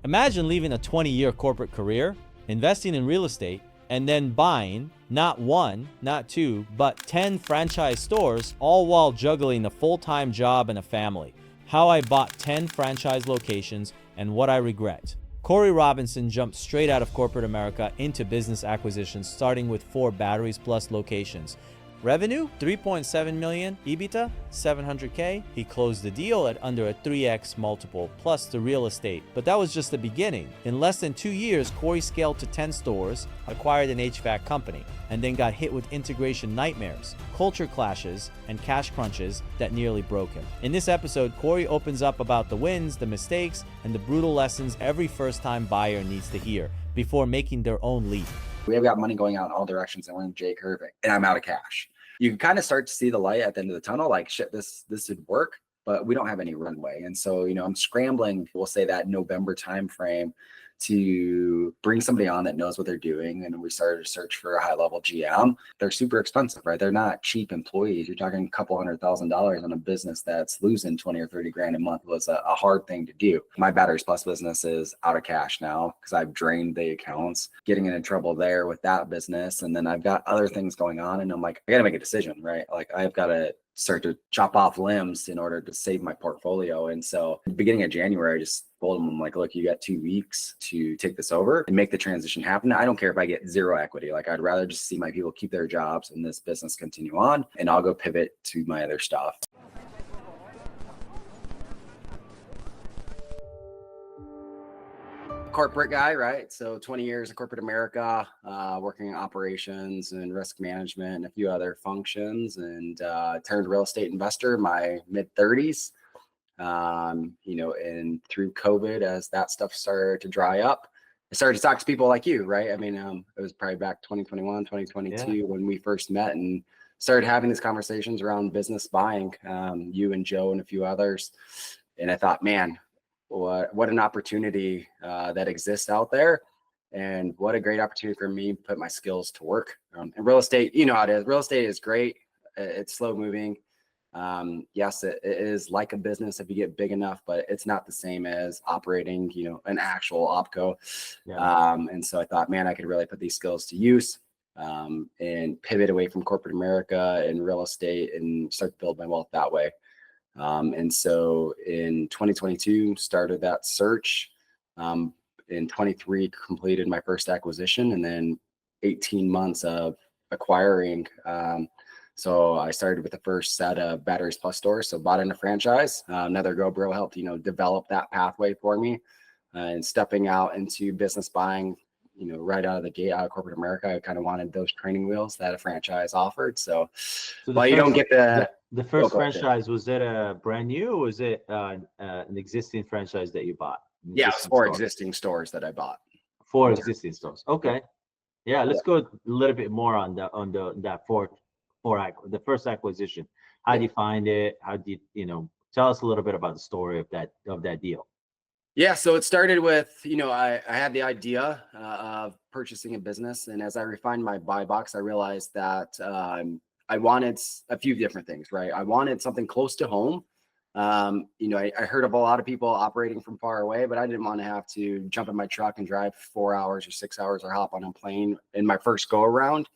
Imagine leaving a 20-year corporate career, investing in real estate, and then buying not one, not two, but 10 franchise stores, all while juggling a full-time job and a family. How I bought 10 franchise locations and what I regret. Corey Robinson jumped straight out of corporate America into business acquisitions, starting with 4 Batteries Plus locations. Revenue, $3.7 million, EBITDA, $700K. He closed the deal at under a 3x multiple, plus the real estate. But that was just the beginning. In less than 2 years, Corey scaled to 10 stores, acquired an HVAC company, and then got hit with integration nightmares, culture clashes, and cash crunches that nearly broke him. In this episode, Corey opens up about the wins, the mistakes, and the brutal lessons every first-time buyer needs to hear before making their own leap. We have got money going out in all directions and we're in J curve and I'm out of cash. You can kind of start to see the light at the end of the tunnel, like shit, this would work, but we don't have any runway. And so, I'm scrambling, we'll say that November timeframe, to bring somebody on that knows what they're doing. And we started to search for a high level GM. They're super expensive, right? They're not cheap employees. You're talking a couple $100,000 on a business that's losing 20 or 30 grand a month was a hard thing to do. My Batteries Plus business is out of cash now because I've drained the accounts, getting into trouble there with that business. And then I've got other things going on and I'm like, I got to make a decision, right? Like I've got to start to chop off limbs in order to save my portfolio. And so beginning of January, I just told them, I'm like, look, you got 2 weeks to take this over and make the transition happen. I don't care if I get zero equity. Like I'd rather just see my people keep their jobs and this business continue on, and I'll go pivot to my other stuff. Corporate guy, right? So 20 years in corporate America, working in operations and risk management and a few other functions, and turned real estate investor in my mid 30s. And through COVID, as that stuff started to dry up, I started to talk to people like you, right? I mean, it was probably back 2021, 2022 when we first met and started having these conversations around business buying, you and Joe and a few others. And I thought, man, what an opportunity that exists out there, and what a great opportunity for me to put my skills to work. And real estate, you know how it is. Real estate is great. It's slow moving. Yes, it is like a business if you get big enough, but it's not the same as operating, an actual opco. Yeah. And so I thought, man, I could really put these skills to use and pivot away from corporate America and real estate and start to build my wealth that way. And so in 2022, started that search. In 23, completed my first acquisition, and then 18 months of acquiring. So I started with the first set of Batteries Plus stores. So bought in a franchise. Another GoBro helped, develop that pathway for me. And stepping out into business buying, right out of the gate, out of corporate America, I kind of wanted those training wheels that a franchise offered. So you don't get the first franchise, was it a brand new, or was it an existing franchise that you bought? Yeah, 4 existing stores that I bought. 4 existing stores. Okay. Yeah, let's go a little bit more on that the first acquisition. How do you find it? How do you, tell us a little bit about the story of that deal. Yeah, so it started with, I had the idea of purchasing a business, and as I refined my buy box, I realized that I wanted a few different things, right? I wanted something close to home. I heard of a lot of people operating from far away, but I didn't want to have to jump in my truck and drive 4 hours or 6 hours or hop on a plane in my first go around.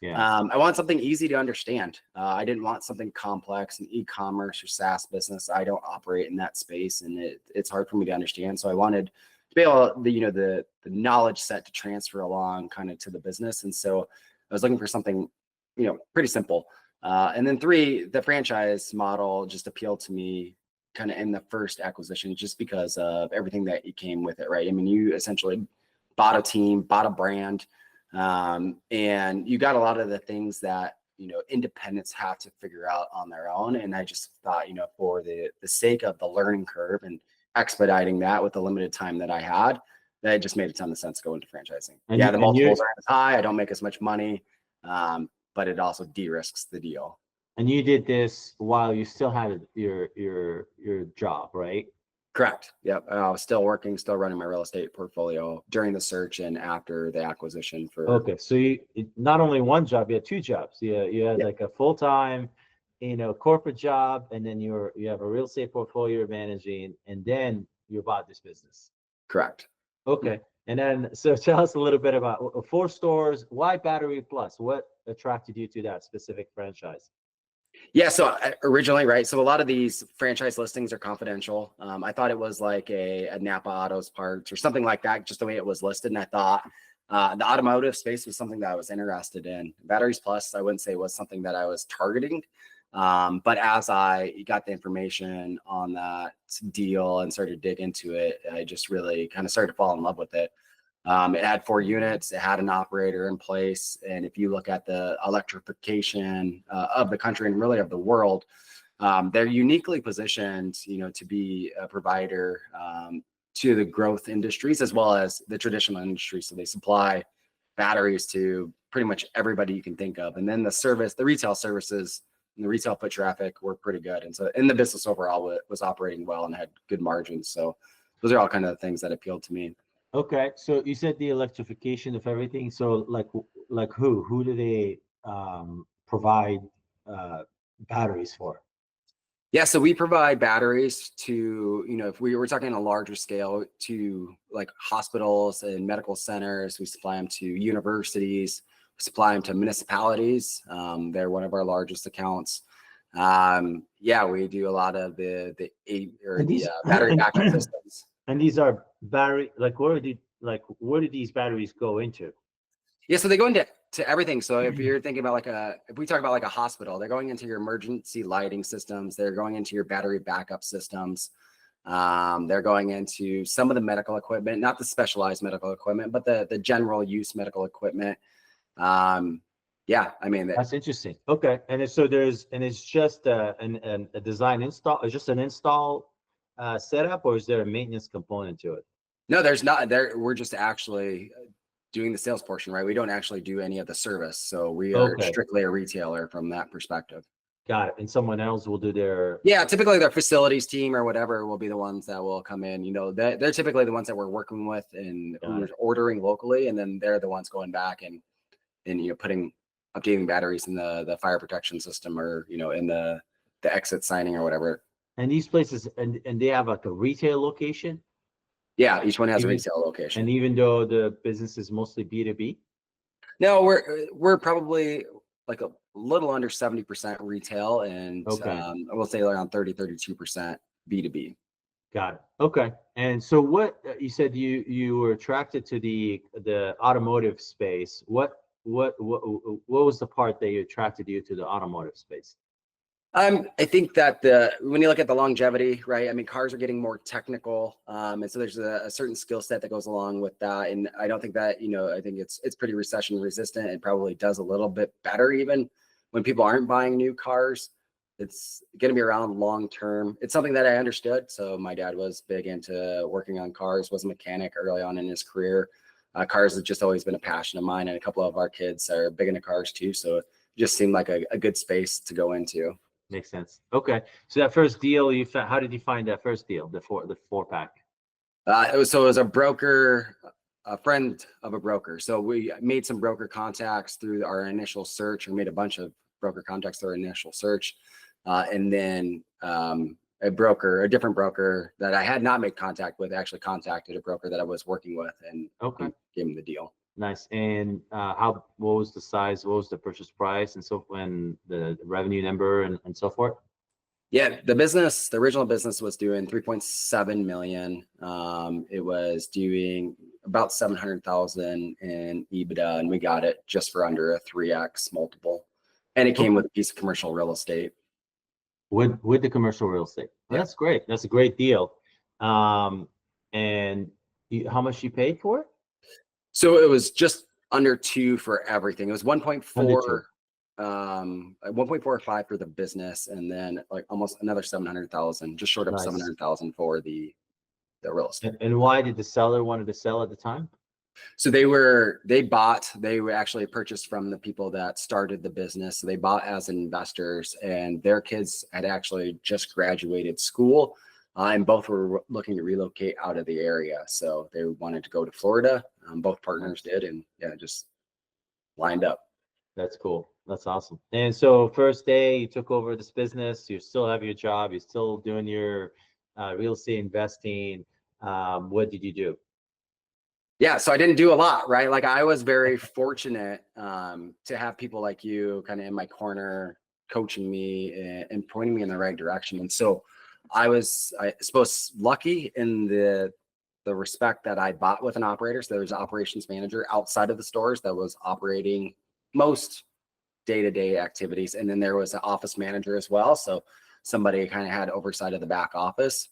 Yeah. I want something easy to understand. I didn't want something complex, an e-commerce or SaaS business. I don't operate in that space, and it's hard for me to understand. So I wanted to be able to, the knowledge set to transfer along kind of to the business. And so I was looking for something, pretty simple. And then 3, the franchise model just appealed to me kind of in the first acquisition, just because of everything that came with it, right? I mean, you essentially bought a team, bought a brand, and you got a lot of the things that, independents have to figure out on their own. And I just thought, for the sake of the learning curve and expediting that with the limited time that I had, that it just made a ton of sense to go into franchising. And the multiples aren't as high. I don't make as much money. But it also de-risks the deal. And you did this while you still had your job, right? Correct. Yep. I was still working, still running my real estate portfolio during the search and after the acquisition. Okay, so you not only one job, you had 2 jobs. You had like a full-time, corporate job, and then you have a real estate portfolio you're managing, and then you bought this business. Correct. Okay. And then, so tell us a little bit about 4 stores. Why Battery Plus? What attracted you to that specific franchise? Yeah, so originally, right? So a lot of these franchise listings are confidential. I thought it was like a Napa Autos parts or something like that, just the way it was listed. And I thought the automotive space was something that I was interested in. Batteries Plus, I wouldn't say was something that I was targeting. But as I got the information on that deal and started to dig into it, I just really kind of started to fall in love with it. It had 4 units, it had an operator in place. And if you look at the electrification of the country and really of the world, they're uniquely positioned, to be a provider to the growth industries as well as the traditional industries. So they supply batteries to pretty much everybody you can think of. And then the retail services and the retail foot traffic were pretty good. And so in the business overall was operating well and had good margins. So those are all kind of the things that appealed to me. Okay, so you said the electrification of everything. So like who do they provide batteries for? Yeah, so we provide batteries to, if we were talking on a larger scale, to like hospitals and medical centers. We supply them to universities. We supply them to municipalities. They're one of our largest accounts. Yeah, we do a lot of the battery backup systems. And these are battery, like where do these batteries go into? Yeah, so they go into everything. So if you're thinking about if we talk about like a hospital, they're going into your emergency lighting systems. They're going into your battery backup systems. They're going into some of the medical equipment, not the specialized medical equipment, but the general use medical equipment. Yeah, I mean, That's interesting. Okay, and it's just a design install, it's just an install setup, or is there a maintenance component to it? no, there's not there. We're just actually doing the sales portion, right? We don't actually do any of the service. So we are Okay, strictly a retailer from that perspective. got it. And someone else will do their. Yeah, typically their facilities team or whatever will be the ones that will come in. They're typically the ones that we're working with and who's ordering locally, and then they're the ones going back and updating batteries in the fire protection system or in the exit signing or whatever. And these places, and they have like a retail location. Yeah, each one has a Even- retail location. And even though the business is mostly B2B. No, we're probably like a little under 70% retail, and Okay. I will say around 32% B2B. Got it. Okay. And so what you said you were attracted to the automotive space. What was the part that attracted you to the automotive space? I think that when you look at the longevity, right? I mean, cars are getting more technical, and so there's a certain skill set that goes along with that. And I don't think that I think it's pretty recession resistant. It probably does a little bit better even when people aren't buying new cars. It's going to be around long term. It's something that I understood. So my dad was big into working on cars, was a mechanic early on in his career. Cars has just always been a passion of mine, and a couple of our kids are big into cars too. So it just seemed like a good space to go into. Makes sense. Okay. So that first deal you found, how did you find that first deal, the 4-pack? It was a broker, a friend of a broker. So we made some broker contacts through our initial search. We made a bunch of broker contacts through our initial search. And then a different broker that I had not made contact with actually contacted a broker that I was working with and gave him the deal. Nice. And what was the size? What was the purchase price, and so when the revenue number and so forth? Yeah, the original business was doing 3.7 million. It was doing about 700,000 in EBITDA, and we got it just for under a 3x multiple. And it came with a piece of commercial real estate. With the commercial real estate. Well, Yeah. that's great. That's a great deal. And how much you paid for it? So it was just under 2 for everything. It was 1.4, 1.45 for the business, and then like almost another 700,000, just short of 700,000 for the real estate. And why did the seller wanted to sell at the time? So they were actually purchased from the people that started the business. So they bought as investors, and their kids had actually just graduated school. And both were looking to relocate out of the area. So they wanted to go to Florida. Both partners did, and yeah, just lined up. That's cool. That's awesome. And so first day you took over this business, you still have your job, you're still doing your real estate investing. What did you do? Yeah, so I didn't do a lot, right? Like I was very fortunate to have people like you kind of in my corner, coaching me and pointing me in the right direction. And so I suppose, lucky in the respect that I bought with an operator. So there was an operations manager outside of the stores that was operating most day-to-day activities, and then there was an office manager as well. So somebody kind of had oversight of the back office.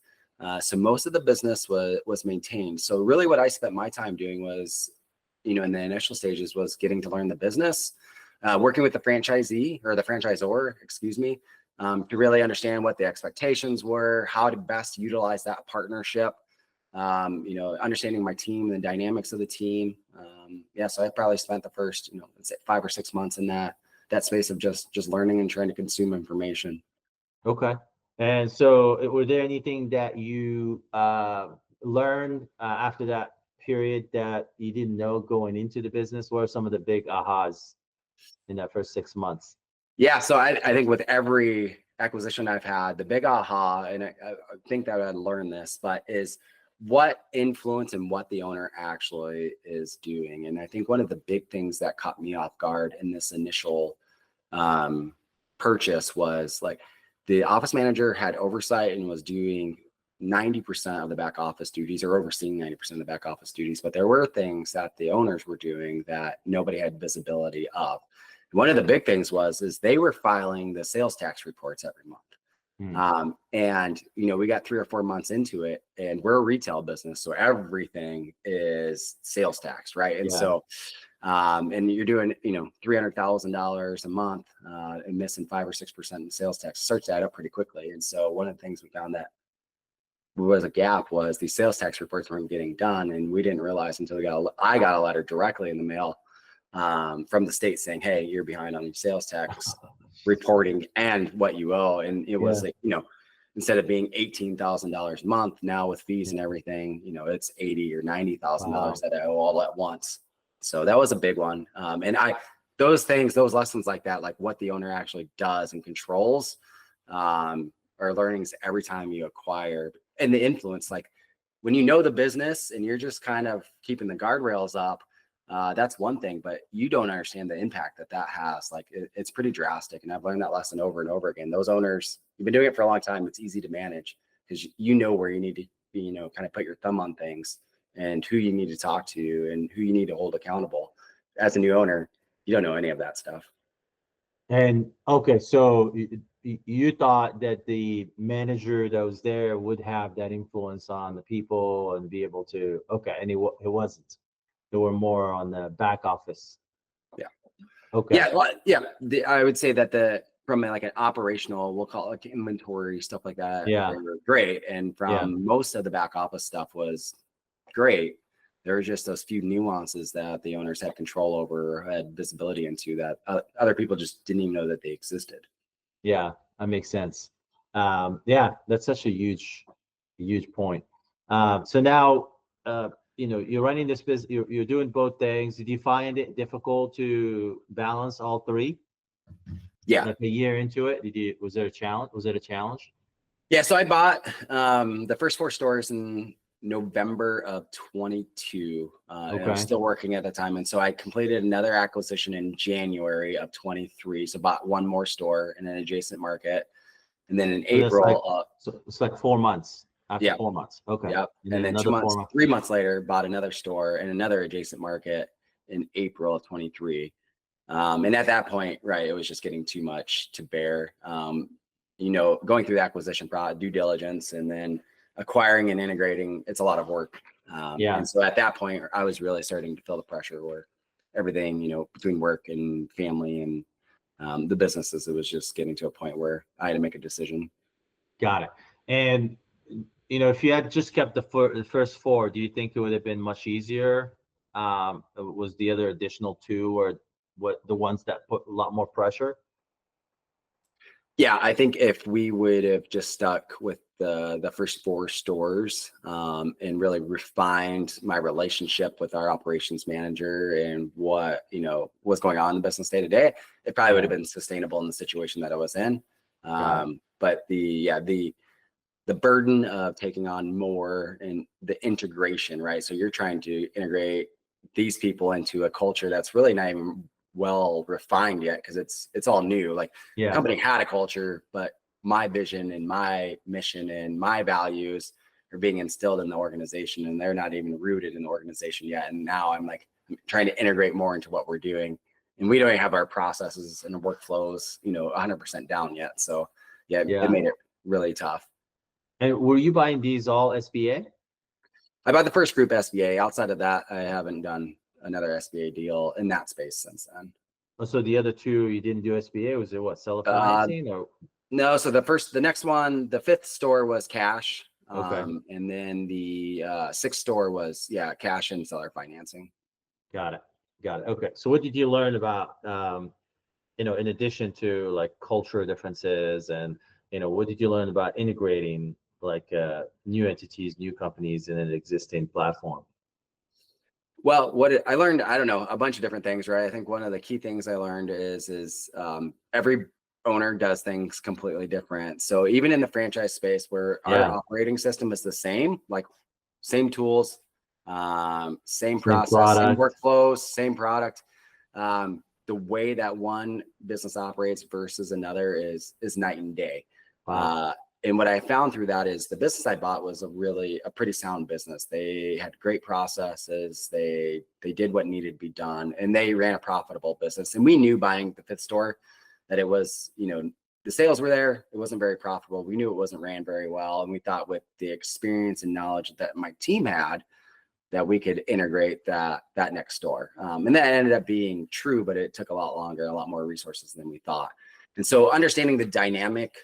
So most of the business was maintained. So really what I spent my time doing was, in the initial stages, was getting to learn the business, working with the franchisee or the franchisor, excuse me, to really understand what the expectations were, how to best utilize that partnership, understanding my team and the dynamics of the team. So I probably spent the first, let's say 5 or 6 months in that space of just learning and trying to consume information. Okay. And so were there anything that you learned after that period that you didn't know going into the business? What are some of the big ahas in that first 6 months? Yeah, so I think with every acquisition I've had, the big aha, and I think that I learned this, but is what influence and what the owner actually is doing. And I think one of the big things that caught me off guard in this initial purchase was like the office manager had oversight and was doing 90% of the back office duties, or overseeing 90% of the back office duties. But there were things that the owners were doing that nobody had visibility of. One of the big things is they were filing the sales tax reports every month. And, we got 3 or 4 months into it, and we're a retail business. So everything is sales tax, right? And so, and you're doing, $300,000 a month and missing 5 or 6% in sales tax, starts to add up pretty quickly. And so one of the things we found that was a gap was the sales tax reports weren't getting done. And we didn't realize until I got a letter directly in the mail from the state saying, hey, you're behind on your sales tax reporting and what you owe. And it was, instead of being $18,000 a month, now with fees and everything, it's $80,000 or $90,000 that I owe all at once. So that was a big one. And those lessons like that, like what the owner actually does and controls, are learnings every time you acquire. And the influence, like when you know the business and you're just kind of keeping the guardrails up, that's one thing, but you don't understand the impact that has. Like it's pretty drastic. And I've learned that lesson over and over again. Those owners, you've been doing it for a long time. It's easy to manage because where you need to be, kind of put your thumb on things and who you need to talk to and who you need to hold accountable. As a new owner, you don't know any of that stuff. And okay, so you thought that the manager that was there would have that influence on the people and be able to, and it wasn't. They were more on the back office. Yeah. Okay. Yeah. Well, yeah. I would say that from like an operational, we'll call it like inventory, stuff like that. Yeah. They were great. And from most of the back office stuff was great. There were just those few nuances that the owners had control over, or had visibility into, that other people just didn't even know that they existed. Yeah, that makes sense. That's such a huge point. So now, you're running this business, you're doing both things. Did you find it difficult to balance all three? Yeah. Like a year into it, was there a challenge? Was it a challenge? Yeah. So I bought the first 4 stores in November of 22. And I was still working at the time. And so I completed another acquisition in January of 23. So bought 1 more store in an adjacent market. And then in April, so it's like 4 months. After 4 months. Okay. Yep. And then 3 months later, bought another store in another adjacent market in April of 23. And at that point, right, it was just getting too much to bear. Going through the acquisition due diligence and then acquiring and integrating, it's a lot of work. And so at that point, I was really starting to feel the pressure where everything, between work and family and the businesses, it was just getting to a point where I had to make a decision. Got it. And if you had just kept the first 4, do you think it would have been much easier? Was the other additional 2 or the ones that put a lot more pressure? Yeah, I think if we would have just stuck with the first 4 stores and really refined my relationship with our operations manager and what was going on in the business day to day, it probably would have been sustainable in the situation that I was in. But the the burden of taking on more and the integration, right? So you're trying to integrate these people into a culture that's really not even well refined yet, because it's all new. Like the company had a culture, but my vision and my mission and my values are being instilled in the organization, and they're not even rooted in the organization yet. And now I'm trying to integrate more into what we're doing, and we don't even have our processes and workflows 100% down yet. So it made it really tough. And were you buying these all SBA? I bought the first group SBA. Outside of that, I haven't done another SBA deal in that space since then. Oh, so the other two you didn't do SBA? Was it what, seller financing or? No, so the next one, the 5th store was cash. Okay. And then the 6th store was cash and seller financing. Got it. Okay. So what did you learn about in addition to like cultural differences, and what did you learn about integrating like new entities, new companies in an existing platform? Well, I learned, I don't know, a bunch of different things, right? I think one of the key things I learned is every owner does things completely different. So even in the franchise space, where our operating system is the same, like same tools, same process, same workflows, same product. The way that one business operates versus another is night and day. Wow. And what I found through that is the business I bought was a pretty sound business. They had great processes. They did what needed to be done, and they ran a profitable business. And we knew buying the 5th store that it was, the sales were there. It wasn't very profitable. We knew it wasn't ran very well. And we thought with the experience and knowledge that my team had, that we could integrate that next store. And that ended up being true, but it took a lot longer, a lot more resources than we thought. And so understanding the dynamic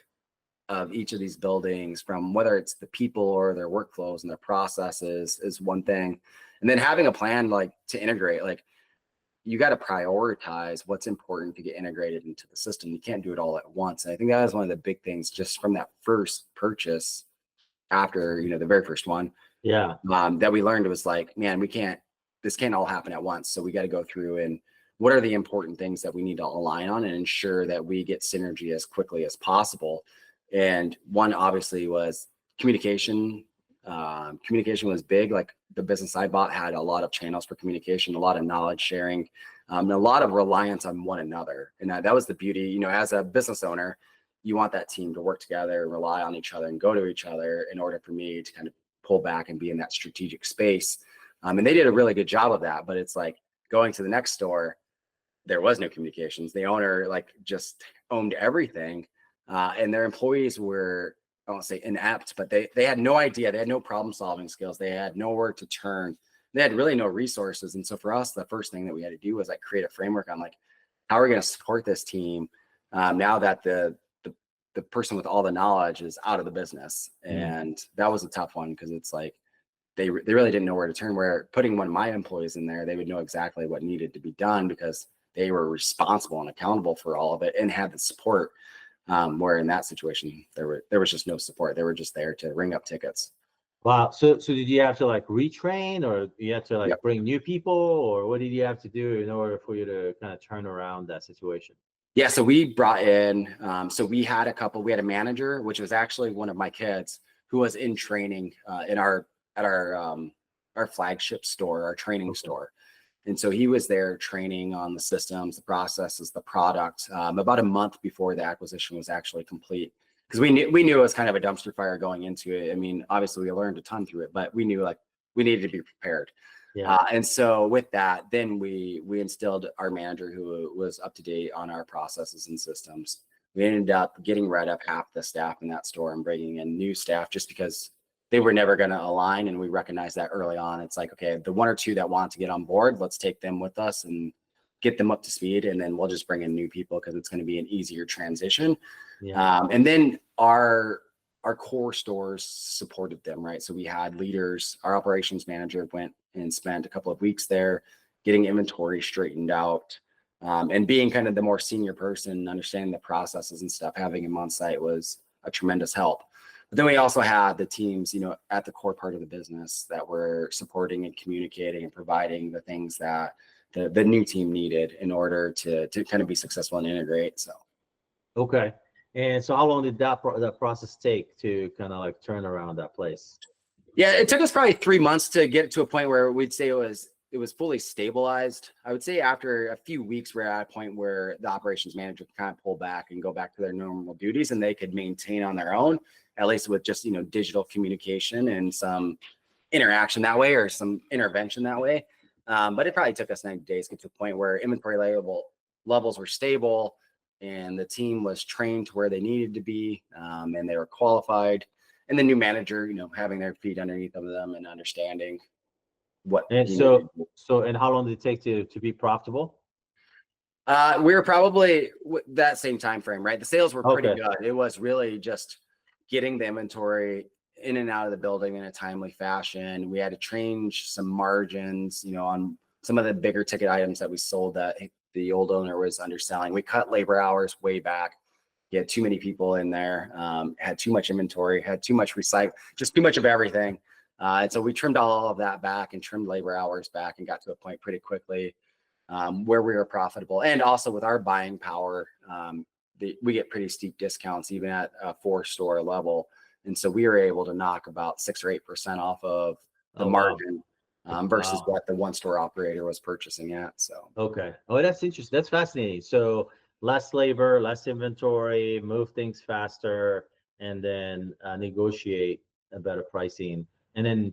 of each of these buildings, from whether it's the people or their workflows and their processes, is one thing. And then having a plan to integrate, you got to prioritize what's important to get integrated into the system. You can't do it all at once. And I think that is one of the big things just from that first purchase after, the very first one. That we learned was man, this can't all happen at once. So we got to go through and what are the important things that we need to align on and ensure that we get synergy as quickly as possible. And one obviously was communication. Communication was big. Like the business I bought had a lot of channels for communication, a lot of knowledge sharing, and a lot of reliance on one another. And that was the beauty, as a business owner, you want that team to work together, rely on each other, and go to each other in order for me to kind of pull back and be in that strategic space. And they did a really good job of that. But it's like going to the next store, there was no communications. The owner just owned everything. And their employees were, I won't say inept, but they had no idea. They had no problem solving skills. They had nowhere to turn. They had really no resources. And so for us, the first thing that we had to do was create a framework on how are we going to support this team now that the person with all the knowledge is out of the business. And that was a tough one, because it's they really didn't know where to turn. Where putting one of my employees in there, they would know exactly what needed to be done because they were responsible and accountable for all of it and had the support. Where in that situation, there was just no support. They were just there to ring up tickets. Wow. So did you have to retrain, or you had to bring new people, or what did you have to do in order for you to kind of turn around that situation? Yeah, so we brought in, so we had a manager, which was actually one of my kids, who was in training at our flagship store, our training store. And so he was there training on the systems, the processes, the product, about a month before the acquisition was actually complete. Because we knew it was kind of a dumpster fire going into it. I mean, obviously we learned a ton through it, but we knew we needed to be prepared. And so with that, then we instilled our manager, who was up to date on our processes and systems. We ended up getting rid of half the staff in that store and bringing in new staff, just because they were never going to align. And we recognized that early on. It's okay, the one or two that want to get on board, let's take them with us and get them up to speed. And then we'll just bring in new people, because it's going to be an easier transition. And then our core stores supported them, right? So we had leaders. Our operations manager went and spent a couple of weeks there getting inventory straightened out, and being kind of the more senior person, understanding the processes and stuff. Having him on site was a tremendous help. But then we also had the teams, at the core part of the business that were supporting and communicating and providing the things that the new team needed in order to kind of be successful and integrate. So. Okay. And so how long did that process take to kind of like turn around that place? Yeah, it took us probably 3 months to get to a point where we'd say it was fully stabilized. I would say after a few weeks, we're at a point where the operations manager could kind of pull back and go back to their normal duties, and they could maintain on their own, at least with just, digital communication and some interaction that way or some intervention that way. But it probably took us 90 days to get to a point where inventory levels were stable and the team was trained to where they needed to be, and they were qualified. And the new manager, having their feet underneath of them and understanding what. And and how long did it take to be profitable? We were probably that same time frame, right? The sales were pretty Okay. good. It was really just getting the inventory in and out of the building in a timely fashion. We had to change some margins, on some of the bigger ticket items that we sold that the old owner was underselling. We cut labor hours way back. You had too many people in there, had too much inventory, had too much recycle, just too much of everything. And so we trimmed all of that back and trimmed labor hours back and got to a point pretty quickly where we were profitable. And also with our buying power, we get pretty steep discounts even at a 4-store level. And so we were able to knock about 6 or 8% off of the margin versus what the 1-store operator was purchasing at. So okay. Oh, that's interesting. That's fascinating. So less labor, less inventory, move things faster, and then negotiate a better pricing, and then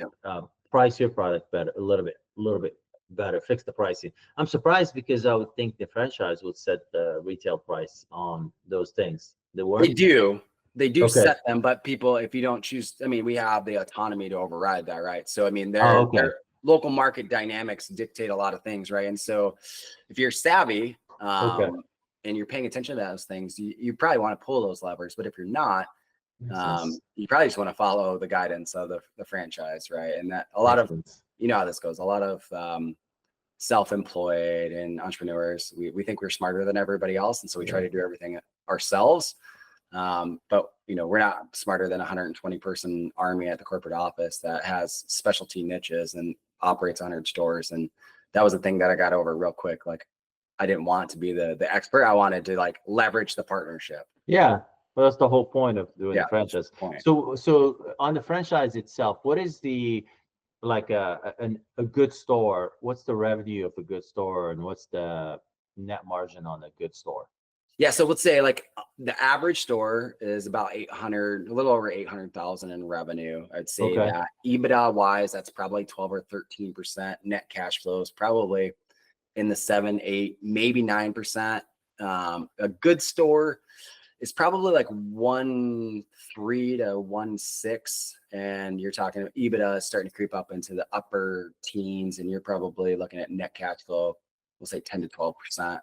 price your product better, a little bit better, fix the pricing. I'm surprised because I would think the franchise would set the retail price on those things. They do set them, but people, if you don't choose, we have the autonomy to override that, right? So, their local market dynamics dictate a lot of things, right? And so if you're savvy, and you're paying attention to those things, you probably want to pull those levers. But if you're not, you probably just want to follow the guidance of the franchise, right? And that a lot of, how this goes, a lot of self-employed and entrepreneurs, we think we're smarter than everybody else. And so we try to do everything ourselves. But we're not smarter than a 120 person army at the corporate office that has specialty niches and operates 100 stores. And that was the thing that I got over real quick. Like, I didn't want to be the expert. I wanted to leverage the partnership. Yeah. Well, that's the whole point of doing the franchise. So on the franchise itself, what is the a good store? What's the revenue of a good store, and what's the net margin on a good store? Yeah, so let's say the average store is about 800, a little over 800,000 in revenue. I'd say that EBITDA wise, that's probably 12 or 13%. Net cash flow is probably in the 7, 8, maybe 9%. A good store is probably 1.3 to 1.6, and you're talking EBITDA is starting to creep up into the upper teens, and you're probably looking at net cash flow, we'll say 10 to 12%.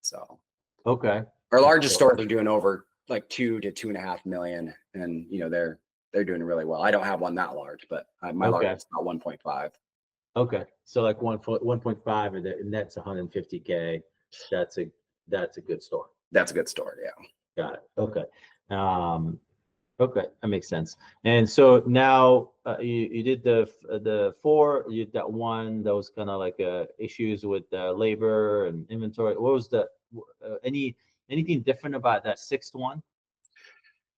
So our largest stores are doing over 2 to 2.5 million, and they're doing really well. I don't have one that large, but my largest is about 1.5. Okay, so 1.5, and that's 150K. That's a good store. That's a good store, yeah. Got it. Okay. Okay, that makes sense. And so now you did the 4, you did that 1, that was kind of issues with labor and inventory. What was anything different about that 6th one?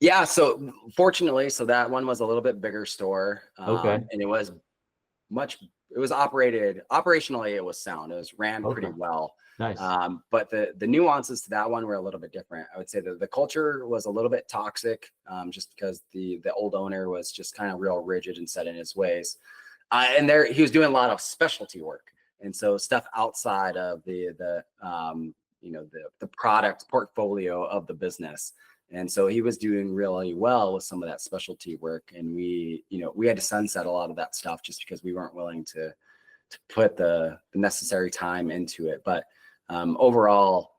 Yeah, so fortunately, that one was a little bit bigger store. And it was operationally, it was sound. It was ran pretty well. Nice. But the nuances to that one were a little bit different. I would say that the culture was a little bit toxic, just because the old owner was just kind of real rigid and set in his ways. And he was doing a lot of specialty work. And so stuff outside of the product portfolio of the business. And so he was doing really well with some of that specialty work. And we had to sunset a lot of that stuff just because we weren't willing to put the necessary time into it. But overall,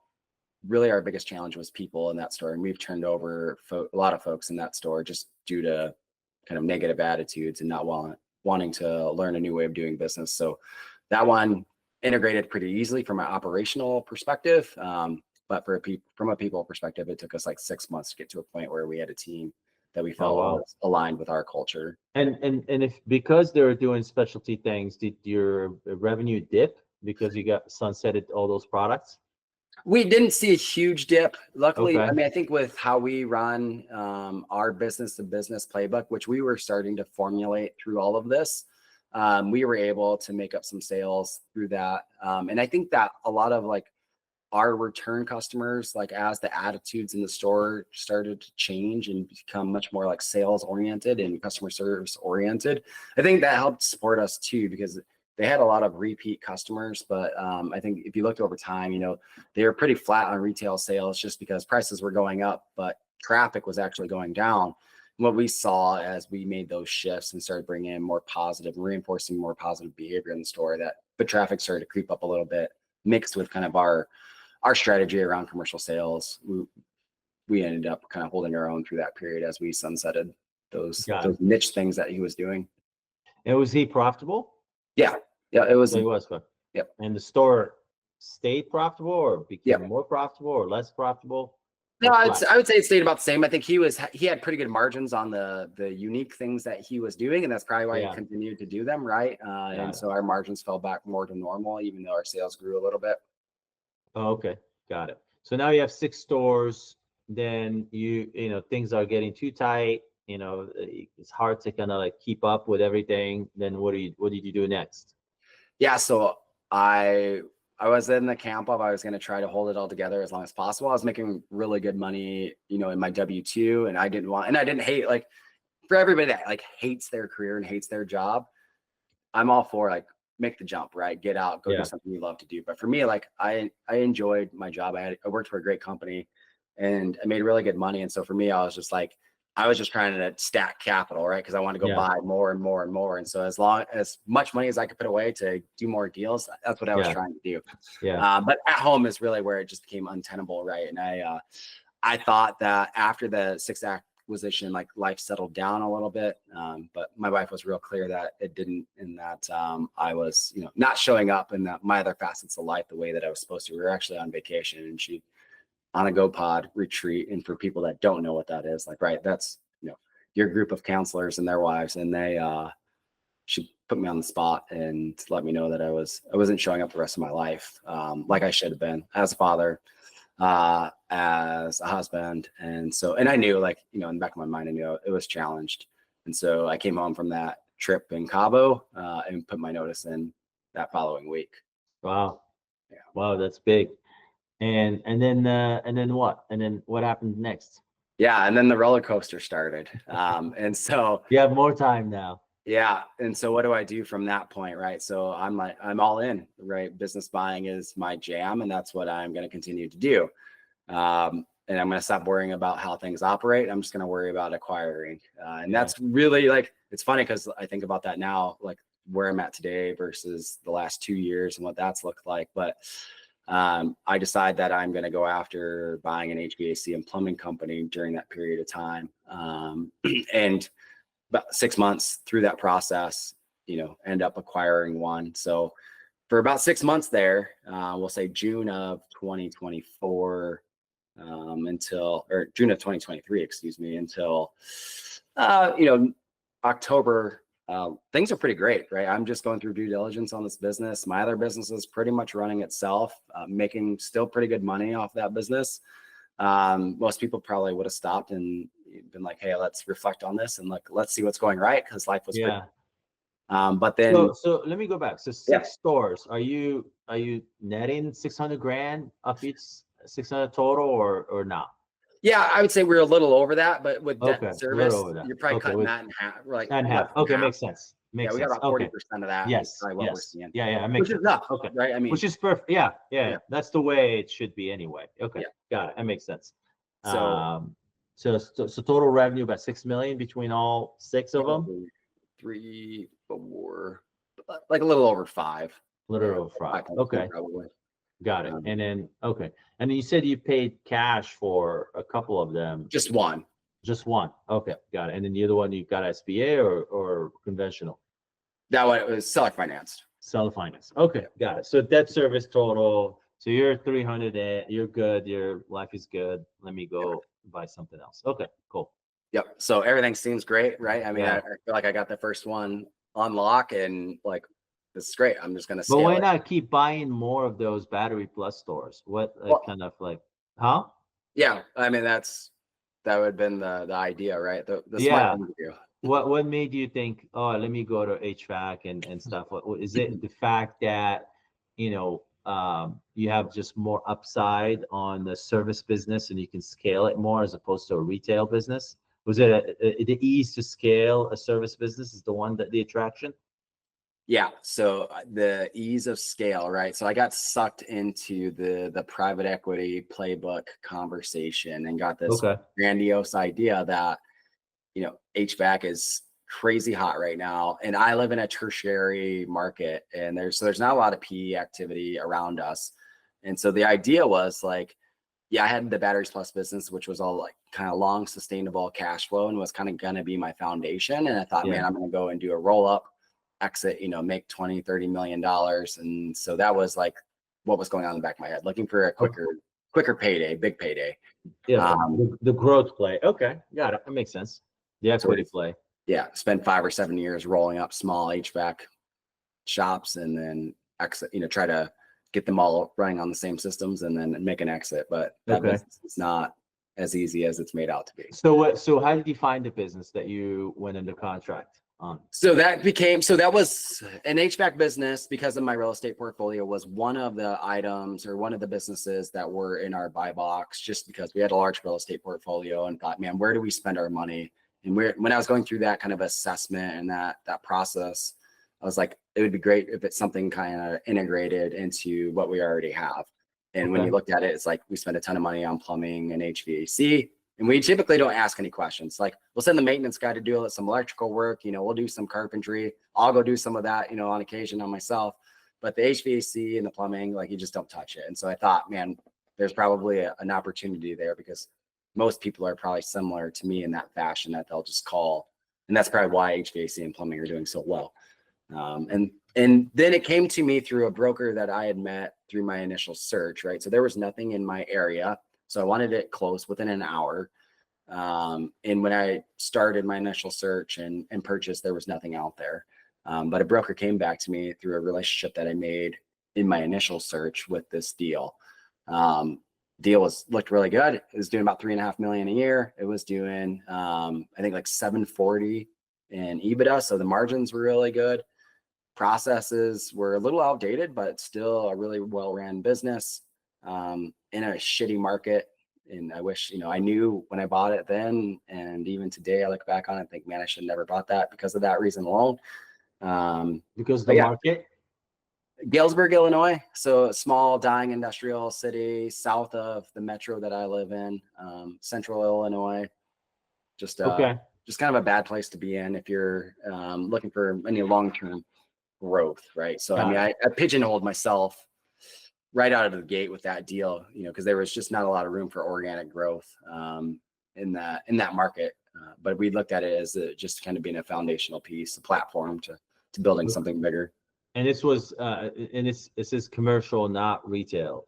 really our biggest challenge was people in that store. And we've turned over a lot of folks in that store just due to kind of negative attitudes and not wanting to learn a new way of doing business. So that one integrated pretty easily from an operational perspective. But from a people perspective, it took us 6 months to get to a point where we had a team that we felt was aligned with our culture. And if because they were doing specialty things, did your revenue dip because you got sunsetted all those products? We didn't see a huge dip. Luckily, Okay. I mean, I think with how we run our business to business playbook, which we were starting to formulate through all of this, we were able to make up some sales through that. And I think that a lot of like our return customers, like as the attitudes in the store started to change and become much more like sales oriented and customer service oriented, I think that helped support us too, because they had a lot of repeat customers. But I think if you looked over time, you know, they were pretty flat on retail sales just because prices were going up, but traffic was actually going down. What we saw as we made those shifts and started bringing in more positive, reinforcing more positive behavior in the store, that the traffic started to creep up a little bit, mixed with kind of our strategy around commercial sales. We ended up kind of holding our own through that period as we sunsetted those niche things that he was doing. And was he profitable? Yeah, it was. So he was. Yep. And the store stayed profitable, or became Yep. more profitable, or less profitable? No, I would say it stayed about the same. I think he had pretty good margins on the unique things that he was doing, and that's probably why he continued to do them, right? And so our margins fell back more to normal, even though our sales grew a little bit. Oh, okay, got it. So now you have 6 stores. Then you know things are getting too tight. You know, it's hard to kind of like keep up with everything. Then what did you do next? Yeah, so I was in the camp of I was going to try to hold it all together as long as possible. I was making really good money, you know, in my W-2, and I didn't hate, like, for everybody that like hates their career and hates their job, I'm all for like make the jump, right? Get out, go do something you love to do. But for me, like I enjoyed my job. I worked for a great company and I made really good money. And so for me, I was just trying to stack capital, right? Because I wanted to go buy more and more and more. And so as much money as I could put away to do more deals, that's what I was trying to do. But at home is really where it just became untenable, right? And I thought that after the 6th acquisition, like life settled down a little bit. But my wife was real clear that it didn't, and that I was, you know, not showing up in my other facets of life the way that I was supposed to. We were actually on vacation, and she on a GoPod retreat. And for people that don't know what that is, like, right, that's, you know, your group of counselors and their wives. And she put me on the spot and let me know that I wasn't showing up the rest of my life like I should have been as a father, as a husband. And I knew, like, you know, in the back of my mind, I knew it was challenged. And so I came home from that trip in Cabo and put my notice in that following week. Wow. Yeah. Wow, that's big. And then what? And then what happened next? Yeah, and then the roller coaster started. And so you have more time now. Yeah. And so what do I do from that point, right? So I'm all in, right? Business buying is my jam, and that's what I'm going to continue to do. And I'm going to stop worrying about how things operate. I'm just going to worry about acquiring. And that's really, like, it's funny because I think about that now, like where I'm at today versus the last 2 years and what that's looked like. But I decide that I'm going to go after buying an HVAC and plumbing company during that period of time. And about 6 months through that process, you know, end up acquiring one. So for about 6 months there, we'll say June of 2024 or June of 2023, excuse me, until, you know, October, things are pretty great, right? I'm just going through due diligence on this business. My other business is pretty much running itself, making still pretty good money off that business. Most people probably would have stopped and been like, hey, let's reflect on this and let's see what's going right, because life was pretty. But then so let me go back. So 6 stores. Are you netting 600 grand off each 600 total or not? Yeah, I would say we're a little over that, but with debt service, you're probably cutting that in half. We're like in half. Okay, makes sense. We got about 40% of that. Yes, what we're seeing. Yeah, makes sense. Enough, okay, right? I mean, which is perfect. Yeah. That's the way it should be anyway. Okay, got it. That makes sense. So total revenue about 6 million between all 6 of them. 3, 4, like a little over 5. A little over 5. Okay, probably. Got it. And then and then you said you paid cash for a couple of them. Just one. Okay, got it. And then the other one you got SBA or conventional? That one, it was seller financed. Seller finance. Okay, got it. So debt service total. So you're 300. You're good. Your life is good. Let me go buy something else. Okay, cool. Yep. So everything seems great, right? I mean, I feel like I got the first one on lock, and like this is great. I'm just going to But scale why it. not keep buying more of those Battery Plus stores? What Well, kind of like, huh? yeah, I mean, that would have been the idea, right? The smart Yeah. thing to do. What made you think, oh, let me go to HVAC and stuff? What is it? The fact that you have just more upside on the service business and you can scale it more as opposed to a retail business? Was it the ease to scale a service business is the one that the attraction? Yeah. So the ease of scale, right? So I got sucked into the private equity playbook conversation and got this Okay. grandiose idea that, HVAC is crazy hot right now. And I live in a tertiary market, and there's not a lot of PE activity around us. And so the idea was like, yeah, I had the Batteries Plus business, which was all like kind of long, sustainable cash flow and was kind of going to be my foundation. And I thought, Yeah. man, I'm going to go and do a roll up, exit, make 20, $30 million. And so that was like what was going on in the back of my head, looking for a quicker payday, big payday. Yeah. The growth play. Okay. Got it. That makes sense. The equity play. Yeah. Spend 5 or 7 years rolling up small HVAC shops and then exit, try to get them all running on the same systems and then make an exit. But that business is not as easy as it's made out to be. So how did you find the business that you went into contract on? So that was an HVAC business because of my real estate portfolio was one of the items or one of the businesses that were in our buy box just because we had a large real estate portfolio and thought, man, where do we spend our money? And when I was going through that kind of assessment and that process, I was like, it would be great if it's something kind of integrated into what we already have. And when you looked at it, it's like we spend a ton of money on plumbing and HVAC, and we typically don't ask any questions. Like we'll send the maintenance guy to do some electrical work, we'll do some carpentry. I'll go do some of that, on occasion on myself. But the HVAC and the plumbing, like you just don't touch it. And so I thought, man, there's probably an opportunity there because most people are probably similar to me in that fashion that they'll just call. And that's probably why HVAC and plumbing are doing so well. And then it came to me through a broker that I had met through my initial search, right? So there was nothing in my area. So I wanted it close within an hour. And when I started my initial search and purchased, there was nothing out there. But a broker came back to me through a relationship that I made in my initial search with this deal. Deal looked really good. It was doing about $3.5 million a year. It was doing, I think like 740 in EBITDA. So the margins were really good. Processes were a little outdated, but still a really well-ran business in a shitty market. And I wish, I knew when I bought it then, and even today I look back on it and think, man, I should have never bought that because of that reason alone. Because the market? Galesburg, Illinois. So a small dying industrial city south of the metro that I live in, central Illinois. Just kind of a bad place to be in if you're looking for any long-term growth, right? So I mean, I pigeonholed myself right out of the gate with that deal, because there was just not a lot of room for organic growth in that market. But we looked at it as just kind of being a foundational piece, a platform to building something bigger. And this was this is commercial, not retail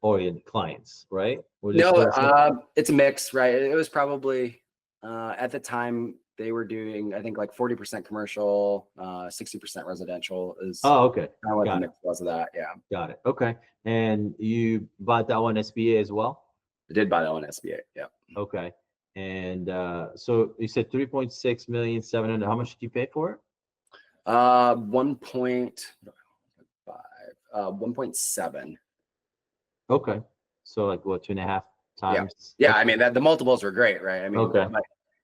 oriented clients, right? No, it's a mix, right? It was probably at the time they were doing, I think, like 40% commercial, 60% residential is okay. Kind of what the mix was of that. Yeah. Got it. Okay. And you bought that one SBA as well? I did buy that one SBA. Yeah. Okay. And so you said 3.6 million, 700. How much did you pay for it? 1.7. Okay. So like what, 2.5 times? Yeah. I mean, the multiples were great, right? I mean,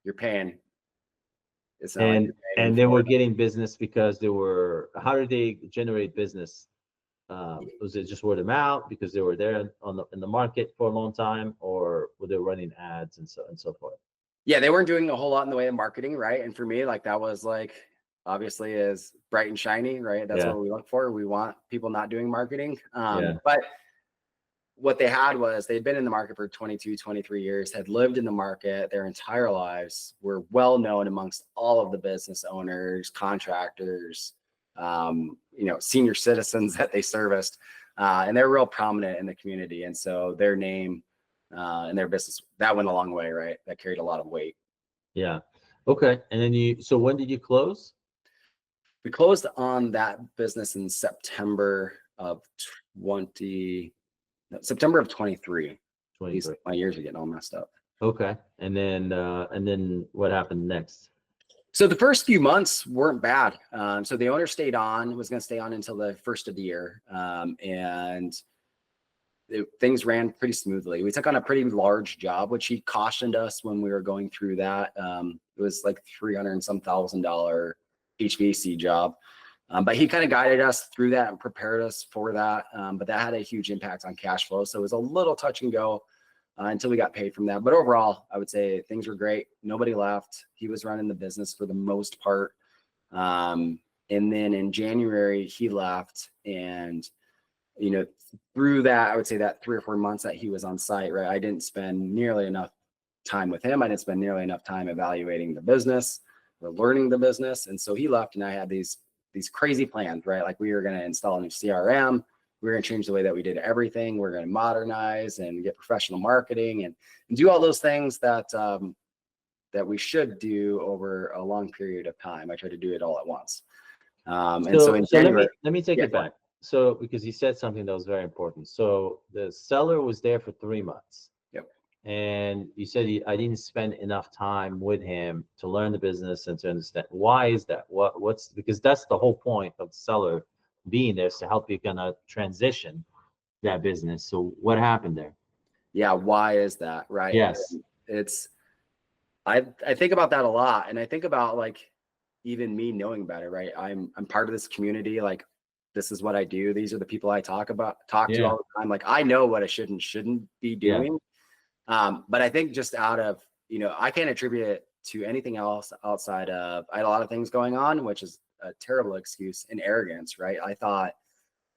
you're paying. It's not and they were getting business because how did they generate business? Was it just word of mouth because they were there in the market for a long time, or were they running ads and so forth? Yeah, they weren't doing a whole lot in the way of marketing, right? And for me, like that was like obviously is bright and shiny, right? That's what we look for. We want people not doing marketing. But what they had was they'd been in the market for 22, 23 years, had lived in the market their entire lives, were well known amongst all of the business owners, contractors, senior citizens that they serviced. And they're real prominent in the community. And so their name and their business, that went a long way, right? That carried a lot of weight. Yeah. Okay. And then so when did you close? We closed on that business in September of 23. 23. My years are getting all messed up. Okay. And then what happened next? So the first few months weren't bad. So the owner stayed on, was going to stay on until the first of the year. And things ran pretty smoothly. We took on a pretty large job, which he cautioned us when we were going through that. It was like $300 and some $1,000 HVAC job. But he kind of guided us through that and prepared us for that. But that had a huge impact on cash flow. So it was a little touch and go until we got paid from that. But overall, I would say things were great. Nobody left. He was running the business for the most part. And then in January, he left. And, you know, through that, I would say that 3 or 4 months that he was on site, right, I didn't spend nearly enough time with him. I didn't spend nearly enough time evaluating the business or learning the business. And so he left, and I had these crazy plans, right? Like we were going to install a new CRM. We were going to change the way that we did everything. We're going to modernize and get professional marketing and do all those things that that we should do over a long period of time. I tried to do it all at once. So in January, let me take it back. So because you said something that was very important. So the seller was there for 3 months. Yep. And you said I didn't spend enough time with him to learn the business and to understand. Why is that? What's because that's the whole point of the seller being there, is to help you kind of transition that business. So what happened there? Yeah, why is that? Right. Yes. I think about that a lot, and I think about like even me knowing better, right? I'm part of this community. Like this is what I do. These are the people I talk to all the time. Like I know what I should and shouldn't be doing. But I think just out of, you know, I can't attribute it to anything else outside of, I had a lot of things going on, which is a terrible excuse, and arrogance, right? I thought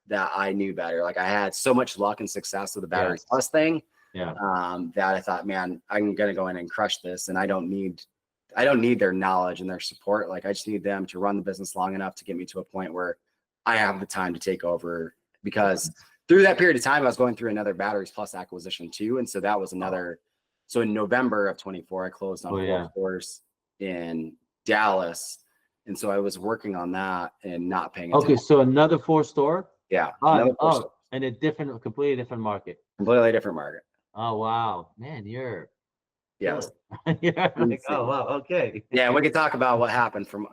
that I knew better. Like I had so much luck and success with the Battery Plus thing. That I thought, man, I'm going to go in and crush this. And I don't need their knowledge and their support. Like I just need them to run the business long enough to get me to a point where I have the time to take over, because through that period of time, I was going through another Batteries Plus acquisition too. And so that was another, so in November of 24, I closed on 4 stores in Dallas. And so I was working on that and not paying attention. Okay. So another 4 store? Yeah. And a completely different market. Completely different market. Oh, wow, man. You're like, oh, wow. Okay. Yeah. We could talk about what happened from,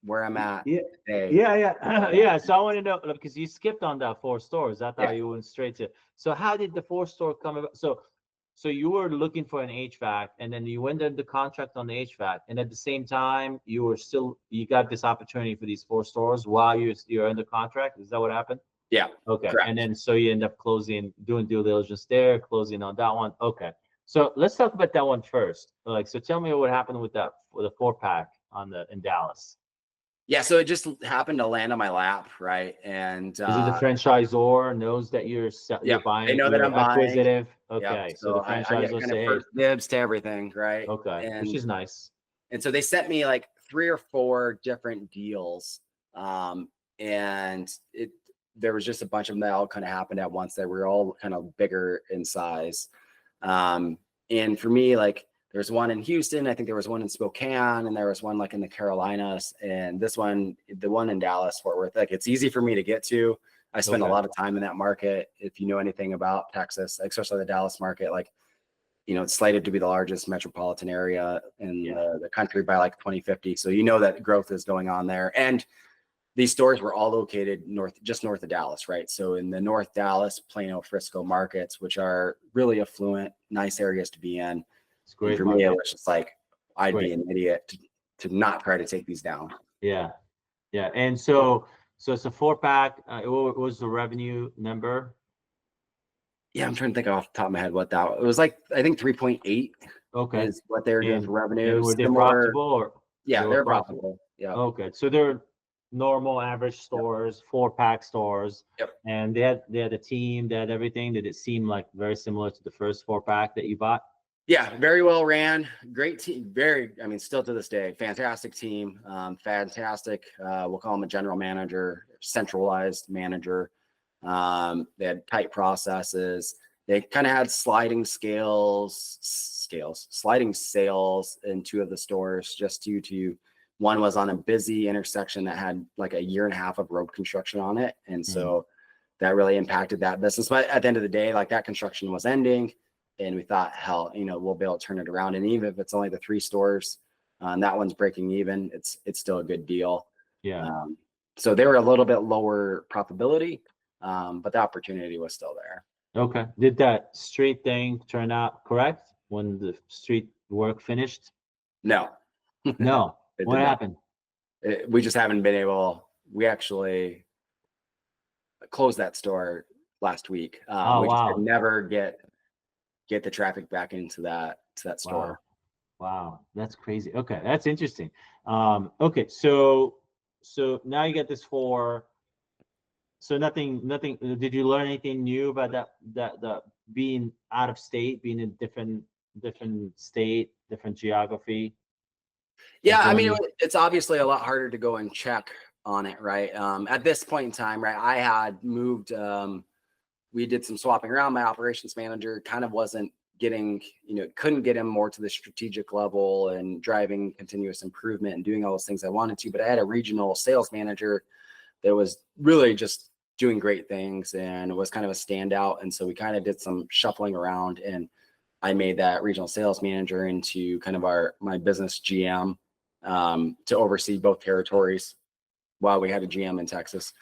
where I'm at today. Yeah. So I want to know, because you skipped on that 4 stores. I thought you went straight to, so how did the 4 store come about? So you were looking for an HVAC, and then you went into contract on the HVAC, and at the same time you got this opportunity for these 4 stores while you're under contract. Is that what happened? Yeah. Okay. Correct. And then so you end up doing due diligence there, closing on that one. Okay. So let's talk about that one first. So tell me what happened with the 4-pack in Dallas. Yeah, so it just happened to land on my lap, right? And is it the franchisor knows that you're buying? They know that I'm acquisitive. Buying. Okay, so the franchisor say first dibs to everything, right? Okay, which is nice. And so they sent me like 3 or 4 different deals, and there was just a bunch of them that all kind of happened at once. They were all kind of bigger in size, and for me, like, there's one in Houston. I think there was one in Spokane, and there was one like in the Carolinas, and the one in Dallas, Fort Worth. Like it's easy for me to get to. I spend a lot of time in that market. If you know anything about Texas, especially the Dallas market, like, you know, it's slated to be the largest metropolitan area in the country by like 2050. So you know that growth is going on there. And these stores were all located just north of Dallas, right? So in the North Dallas, Plano, Frisco markets, which are really affluent, nice areas to be in. It's great. For me, it was just like, I'd be an idiot to not try to take these down. Yeah. And so it's a 4-pack. What was the revenue number? Yeah, I'm trying to think off the top of my head what that was. It was like, I think 3.8. Okay. Is what they were doing for revenue. Were they profitable or? Yeah, they're profitable. Yeah. Okay. So they're normal average stores, 4-pack stores. Yep. And they had a team, they had everything. Did it seem like very similar to the first 4-pack that you bought? Yeah, very well ran, great team. Still to this day, fantastic team. Fantastic. We'll call him a general manager, centralized manager. They had tight processes. They kind of had sliding sales in 2 of the stores, just due to One was on a busy intersection that had like a year and a half of road construction on it. And so that really impacted that business. But at the end of the day, like that construction was ending and we thought, hell, you know, we'll be able to turn it around. And even if it's only the 3 stores, and that one's breaking even, it's still a good deal. Yeah. So they were a little bit lower profitability, but the opportunity was still there. Okay. Did that street thing turn out correct when the street work finished? No. No. It What did not. happened? We just haven't been able, we actually closed that store last week. Oh, We just wow. could never get the traffic back into that store. Wow. That's crazy. Okay. That's interesting. Okay. So now you get this 4. So nothing, did you learn anything new about that being out of state, being in different state, different geography? Yeah, I mean, Going- it's obviously a lot harder to go and check on it, right? At this point in time, right, I had moved, we did some swapping around. My operations manager kind of wasn't getting, you know, couldn't get him more to the strategic level and driving continuous improvement and doing all those things I wanted to. But I had a regional sales manager that was really just doing great things and was kind of a standout. And so we kind of did some shuffling around, and I made that regional sales manager into kind of my business GM, to oversee both territories while we had a GM in Texas.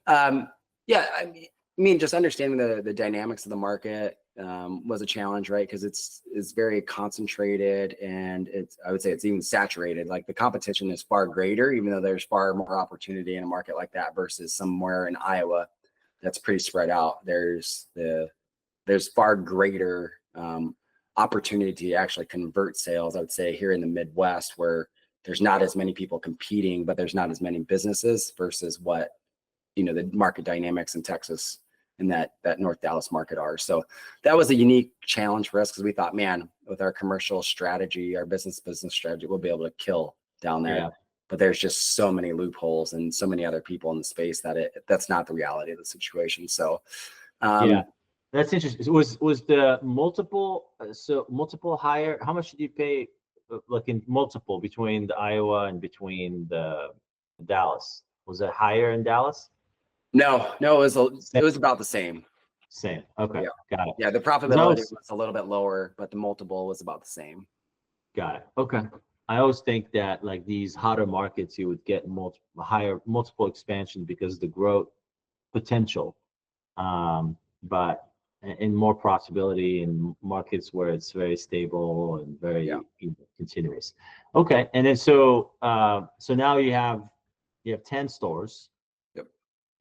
Yeah, I mean, just understanding the dynamics of the market was a challenge, right? Because it's very concentrated, and I would say it's even saturated. Like the competition is far greater, even though there's far more opportunity in a market like that versus somewhere in Iowa that's pretty spread out. There's far greater opportunity to actually convert sales, I would say, here in the Midwest, where there's not as many people competing, but there's not as many businesses versus what, you know, the market dynamics in Texas and that North Dallas market are. So that was a unique challenge for us, because we thought, man, with our commercial strategy, our business strategy, we'll be able to kill down there. Yeah. But there's just so many loopholes and so many other people in the space that that's not the reality of the situation. So yeah, that's interesting. Was the multiple higher? How much did you pay, like in multiple, between the Iowa and between the Dallas? Was it higher in Dallas? No, it was about the same. Same. Okay. Yeah. Got it. Yeah, the profitability was a little bit lower, but the multiple was about the same. Got it. Okay. I always think that like these hotter markets, you would get multiple expansion because of the growth potential. But in more profitability in markets where it's very stable and very continuous. Okay. And then so now you have 10 stores. Yep.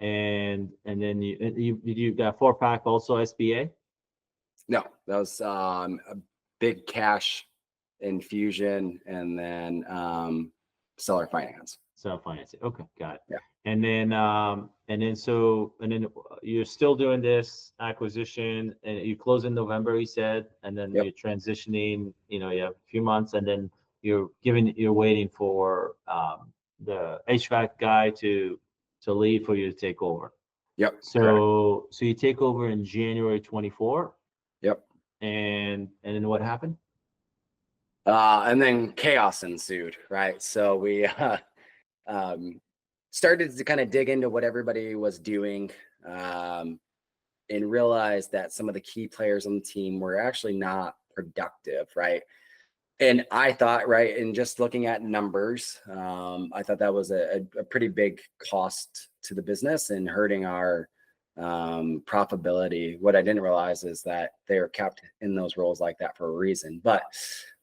And then you got 4-pack also SBA? No, that was a big cash infusion, and then seller finance. Seller financing. Okay, got it. Yeah. And then you're still doing this acquisition, and you close in November, you said, and then you're transitioning. You know, you have a few months, and then you're waiting for the HVAC guy to leave for you to take over. Yep. So you take over in January 24. Yep. And then what happened? And then chaos ensued, right? So we started to kind of dig into what everybody was doing, and realized that some of the key players on the team were actually not productive, right? And I thought, right, and just looking at numbers, I thought that was a pretty big cost to the business and hurting our profitability. What I didn't realize is that they were kept in those roles like that for a reason. But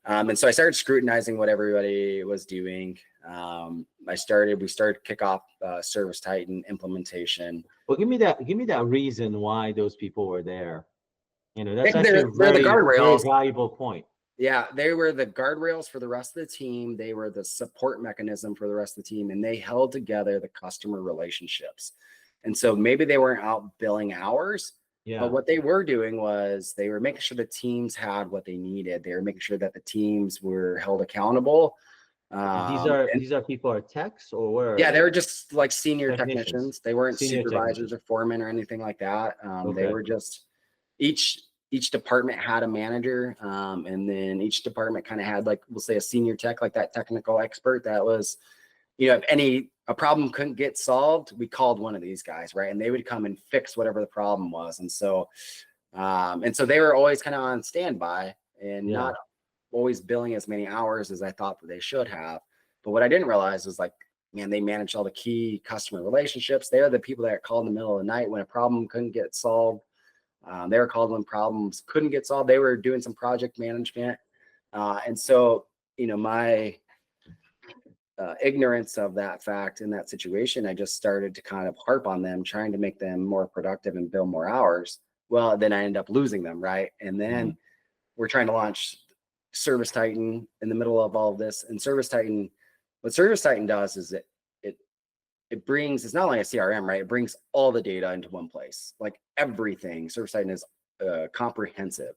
and so I started scrutinizing what everybody was doing. We started to kick off ServiceTitan implementation. Well, give me that reason why those people were there. You know, that's they're actually a very, the guardrails. very valuable point. Yeah, they were the guardrails for the rest of the team. They were the support mechanism for the rest of the team, and they held together the customer relationships. And so maybe they weren't out billing hours, but what they were doing was they were making sure the teams had what they needed. They were making sure that the teams were held accountable. These are people are techs, or where? Yeah, they were just like senior technicians. They weren't supervisors or foremen or anything like that. They were just each department had a manager, and then each department kind of had, like, we'll say, a senior tech, like that technical expert that was you know, if a problem couldn't get solved, we called one of these guys, right? And they would come and fix whatever the problem was. And so they were always kind of on standby and not always billing as many hours as I thought that they should have. But what I didn't realize was like, man, they managed all the key customer relationships. They're the people that called in the middle of the night when a problem couldn't get solved. They were called when problems couldn't get solved. They were doing some project management. And so, you know, my ignorance of that fact in that situation, I just started to kind of harp on them, trying to make them more productive and bill more hours. Well, then I end up losing them, right? And then we're trying to launch ServiceTitan in the middle of all of this. And ServiceTitan, what ServiceTitan does is it brings, it's not only a CRM, right? It brings all the data into one place, like everything. ServiceTitan is comprehensive.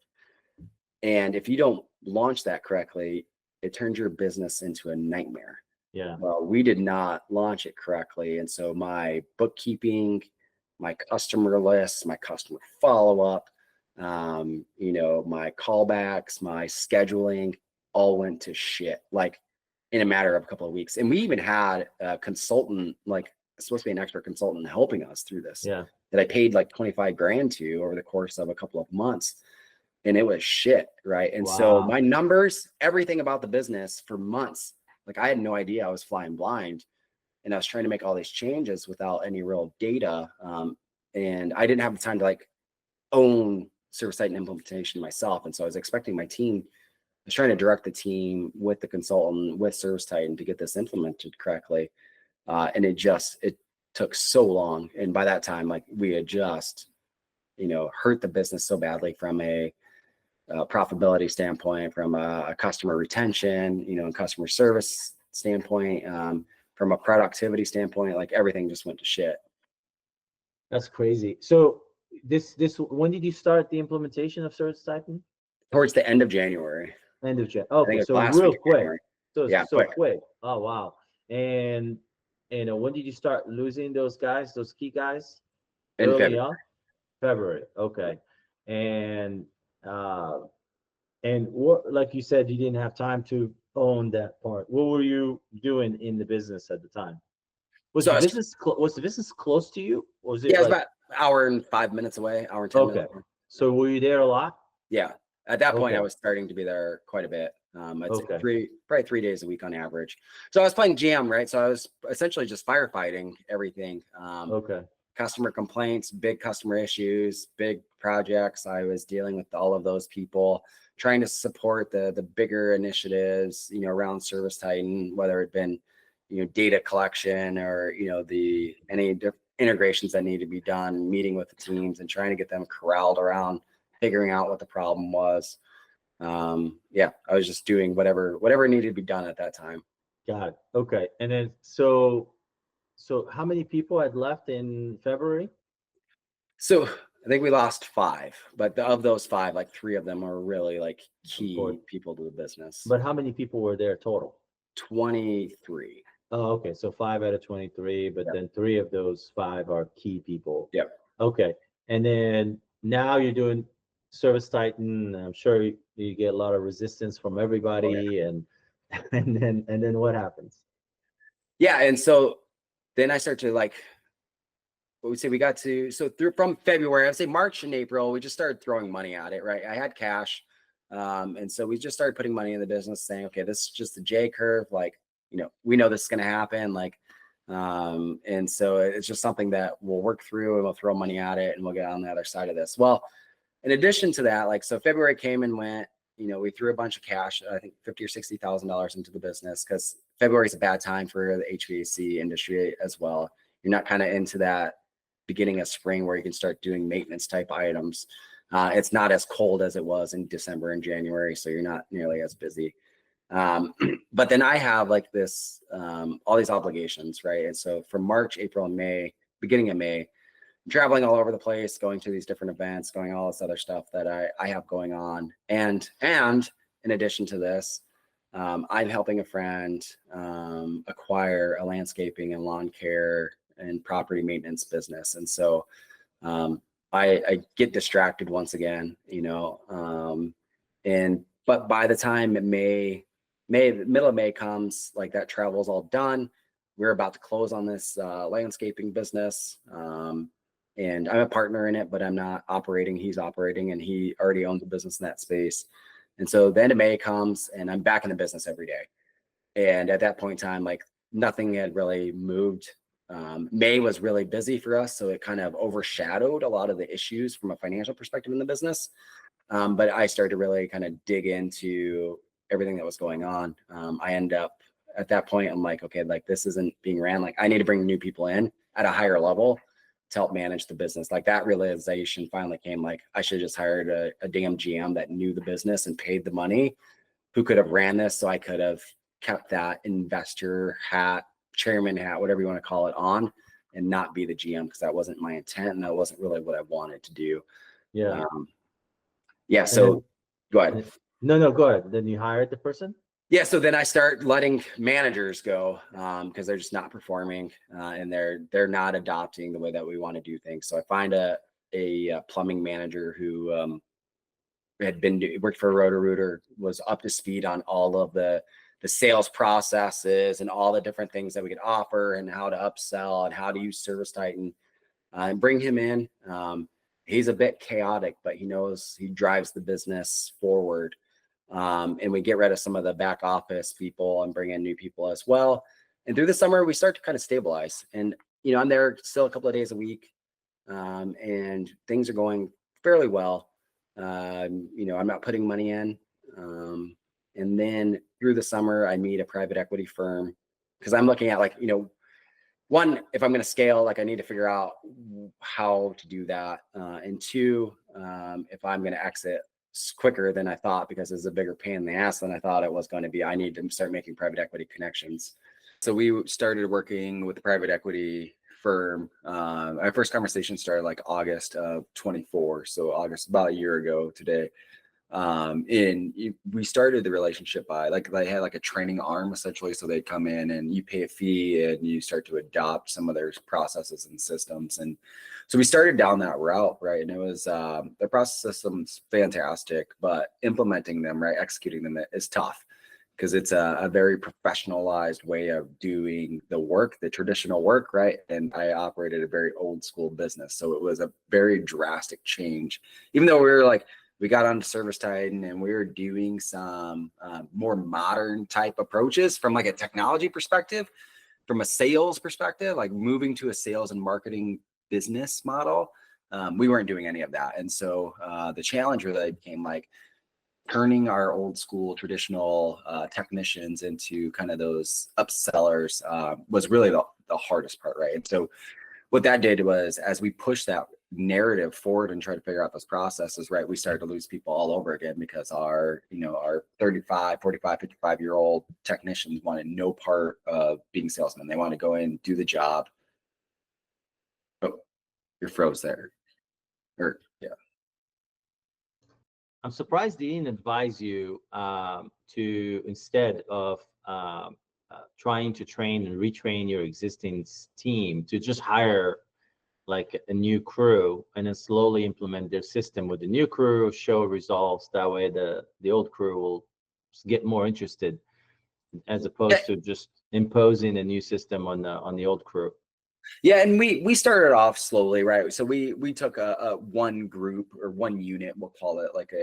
And if you don't launch that correctly, it turns your business into a nightmare. Yeah. Well, we did not launch it correctly. And so my bookkeeping, my customer lists, my customer follow-up, you know, my callbacks, my scheduling all went to shit, like in a matter of a couple of weeks. And we even had a consultant, like supposed to be an expert consultant, helping us through this. Yeah. That I paid like 25 grand to over the course of a couple of months. And it was shit, right? And so my numbers, everything about the business for months, like I had no idea. I was flying blind, and I was trying to make all these changes without any real data. And I didn't have the time to like own ServiceTitan implementation myself. And so I was expecting my team, I was trying to direct the team with the consultant, with ServiceTitan to get this implemented correctly. And it took so long. And by that time, like we had just, you know, hurt the business so badly from a profitability standpoint, from a customer retention, you know, and customer service standpoint, from a productivity standpoint, like everything just went to shit. That's crazy. So when did you start the implementation of ServiceTitan? Towards the end of January. End of January. Okay, so real quick. So quick. Oh wow. And when did you start losing those guys, those key guys? In February. February. Okay. And what, like you said, you didn't have time to own that part. What were you doing in the business at the time? Was the business close to you? Or was it? Yeah, it was about an hour and 5 minutes away, hour and 10 minutes. Okay. So were you there a lot? Yeah. At that point, I was starting to be there quite a bit. I'd say probably 3 days a week on average. So I was playing GM, right? So I was essentially just firefighting everything. Customer complaints, big customer issues, big projects. I was dealing with all of those people, trying to support the bigger initiatives, you know, around ServiceTitan, whether it been, you know, data collection or, you know, any integrations that need to be done, meeting with the teams and trying to get them corralled around figuring out what the problem was. I was just doing whatever needed to be done at that time. Got it. Okay. And then, so how many people had left in February? So I think we lost 5, but of those 5, like 3 of them are really like key people to the business. But how many people were there total? 23. Oh, okay. So 5 out of 23, but then 3 of those 5 are key people. Yep. Okay. And then now you're doing ServiceTitan. I'm sure you get a lot of resistance from everybody, and then what happens? Yeah, and so then I start to like, what we say we got to, so from February, I'd say March and April, we just started throwing money at it, right? I had cash, and so we just started putting money in the business, saying, okay, this is just the J curve, like, you know, we know this is going to happen, like, and so it's just something that we'll work through, and we'll throw money at it, and we'll get on the other side of this. Well, in addition to that, like, so February came and went, you know, we threw a bunch of cash, I think $50,000 or $60,000 into the business, because February is a bad time for the HVAC industry as well. You're not kind of into that beginning of spring where you can start doing maintenance type items. It's not as cold as it was in December and January, so you're not nearly as busy. But then I have like this, all these obligations, right? And so from March, April, and May, beginning of May, I'm traveling all over the place, going to these different events, going all this other stuff that I have going on. And in addition to this, I'm helping a friend acquire a landscaping and lawn care and property maintenance business. And so I get distracted once again, you know, but by the time the middle of May comes, like that travel's all done. we're about to close on this landscaping business. And I'm a partner in it, but I'm not operating. He's operating, and he already owns a business in that space. And so the end of May comes, and I'm back in the business every day. And at that point in time, like nothing had really moved. May was really busy for us, so it kind of overshadowed a lot of the issues from a financial perspective in the business. But I started to really kind of dig into everything that was going on. I end up at that point, I'm like, okay, like this isn't being ran. Like I need to bring new people in at a higher level to help manage the business. Like that realization finally came, like I should have just hired a damn GM that knew the business and paid the money, who could have ran this. So I could have kept that investor hat, chairman hat, whatever you want to call it, on, and not be the GM, because that wasn't my intent and that wasn't really what I wanted to do. Yeah. Yeah. So go ahead. No, go ahead. Then you hired the person? Yeah. So then I start letting managers go because they're just not performing and they're not adopting the way that we want to do things. So I find a plumbing manager who had worked for Roto-Rooter, was up to speed on all of the sales processes and all the different things that we could offer and how to upsell and how to use ServiceTitan, and bring him in. He's a bit chaotic, but he knows he drives the business forward. And we get rid of some of the back office people and bring in new people as well. And through the summer, we start to kind of stabilize. And, you know, I'm there still a couple of days a week, and things are going fairly well. You know, I'm not putting money in. And then through the summer, I meet a private equity firm, because I'm looking at, like, you know, one, if I'm going to scale, like I need to figure out how to do that. And two, if I'm going to exit quicker than I thought, because it's a bigger pain in the ass than I thought it was going to be, I need to start making private equity connections. So we started working with the private equity firm. Our first conversation started like August of 24. So August, about a year ago today. We started the relationship by, like, they had like a training arm essentially. So they'd come in and you pay a fee and you start to adopt some of their processes and systems. And so we started down that route, right? And it was, their process system's fantastic, but implementing them, right, executing them is tough, because it's a very professionalized way of doing the work, the traditional work, right? And I operated a very old school business. So it was a very drastic change, even though we got onto ServiceTitan and we were doing some more modern type approaches from like a technology perspective, from a sales perspective, like moving to a sales and marketing business model. We weren't doing any of that. And so the challenge really became like turning our old school traditional technicians into kind of those upsellers was really the hardest part, right? And so what that did was, as we pushed that narrative forward and tried to figure out those processes, right, we started to lose people all over again, because our 35, 45, 55-year-old technicians wanted no part of being salesmen. They want to go in, do the job. Oh, you're froze there. Or yeah. I'm surprised they didn't advise you to, instead of trying to train and retrain your existing team, to just hire like a new crew and then slowly implement their system with the new crew, show results. That way the old crew will get more interested, as opposed to just imposing a new system on the old crew. Yeah, and we started off slowly, right? So we took a one group or one unit, we'll call it, like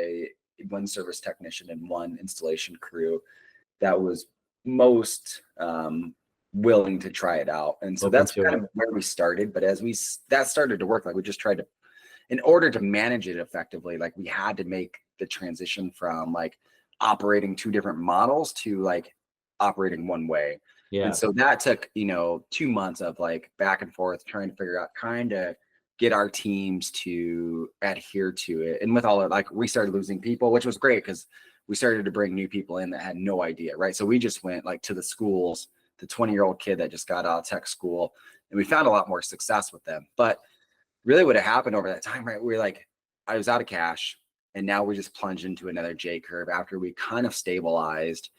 one service technician and one installation crew that was most willing to try it out. And so that's kind of where we started. But as that started to work, like we just tried to, in order to manage it effectively, like we had to make the transition from like operating two different models to like operating one way. Yeah. And so that took, 2 months of like back and forth, trying to figure out, kind of get our teams to adhere to it. And with all of, like, we started losing people, which was great, because we started to bring new people in that had no idea, right? So we just went like to the schools, the 20-year-old kid that just got out of tech school, and we found a lot more success with them. But really what had happened over that time, right, we were like, I was out of cash, and now we just plunged into another J curve after we kind of stabilized,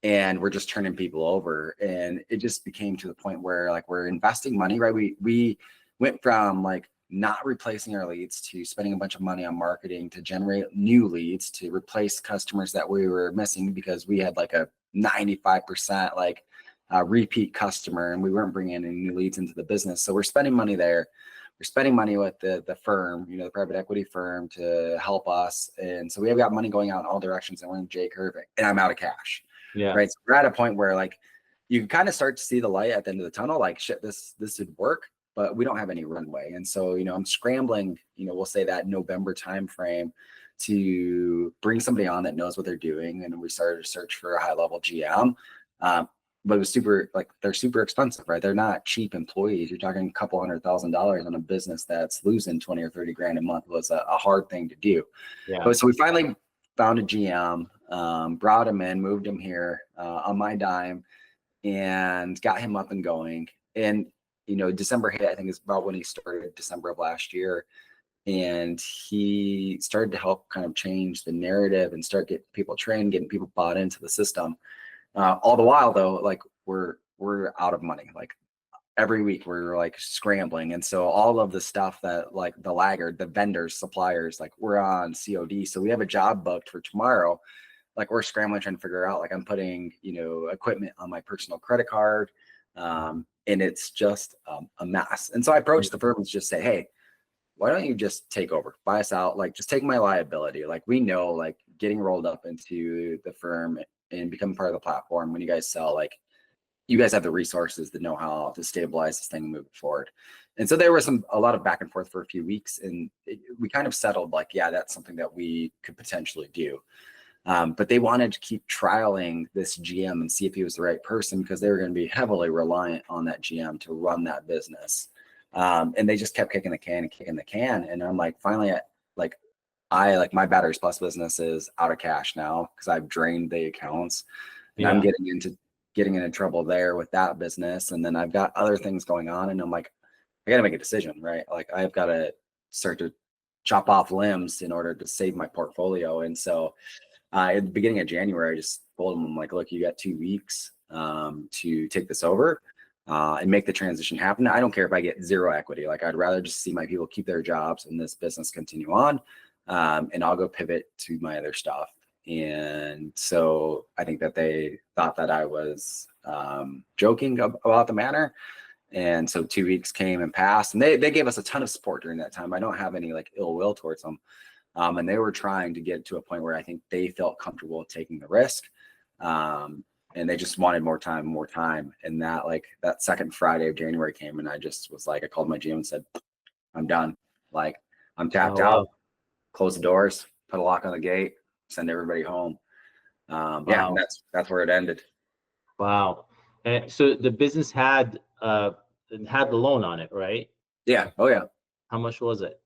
and we're just turning people over. And it just became to the point where like we're investing money, right? We went from like not replacing our leads to spending a bunch of money on marketing to generate new leads, to replace customers that we were missing, because we had like a 95% like repeat customer, and we weren't bringing any new leads into the business. So we're spending money there. We're spending money with the firm, the private equity firm, to help us. And so we have got money going out in all directions, and we're in J curve, and I'm out of cash. Yeah. Right. So we're at a point where like you can kind of start to see the light at the end of the tunnel, like shit, this would work, but we don't have any runway. And so, I'm scrambling, we'll say that November timeframe to bring somebody on that knows what they're doing. And we started to search for a high level GM. But it was they're super expensive, right? They're not cheap employees. You're talking a couple $100,000 on a business that's losing 20 or 30 grand a month. Was a hard thing to do. Yeah. So we finally found a GM, brought him in, moved him here on my dime, and got him up and going. And, December hit, I think is about when he started, December of last year. And he started to help kind of change the narrative and start getting people trained, getting people bought into the system. All the while though, like we're out of money. Like every week we're like scrambling. And so all of the stuff that like the laggard, the vendors, suppliers, like we're on COD. So we have a job booked for tomorrow. Like we're scrambling, trying to figure out, like I'm putting, equipment on my personal credit card. And it's just a mess. And so I approached the firm and just say, hey, why don't you just take over, buy us out? Like just take my liability. Like we know, like getting rolled up into the firm and become part of the platform when you guys sell, like you guys have the resources, the know-how to stabilize this thing and move it forward. And so there was a lot of back and forth for a few weeks, and we kind of settled like, yeah, that's something that we could potentially do. But they wanted to keep trialing this GM and see if he was the right person, because they were going to be heavily reliant on that GM to run that business. And they just kept kicking the can. And I'm like, finally, my Batteries Plus business is out of cash now because I've drained the accounts, and I'm getting into trouble there with that business. And then I've got other things going on, and I'm like, I got to make a decision, right? Like I've got to start to chop off limbs in order to save my portfolio. And so at the beginning of January, I just told them, I'm like, look, you got 2 weeks to take this over and make the transition happen. I don't care if I get zero equity. Like I'd rather just see my people keep their jobs and this business continue on. And I'll go pivot to my other stuff. And so I think that they thought that I was joking about the matter. And so 2 weeks came and passed, and they gave us a ton of support during that time. I don't have any like ill will towards them. And they were trying to get to a point where I think they felt comfortable taking the risk. And they just wanted more time. And that second Friday of January came, and I just was like, I called my GM and said, I'm done. Like I'm tapped out. Close the doors, put a lock on the gate, send everybody home. Yeah, and that's where it ended. Wow. So the business had the loan on it, right? Yeah. Oh yeah. How much was it?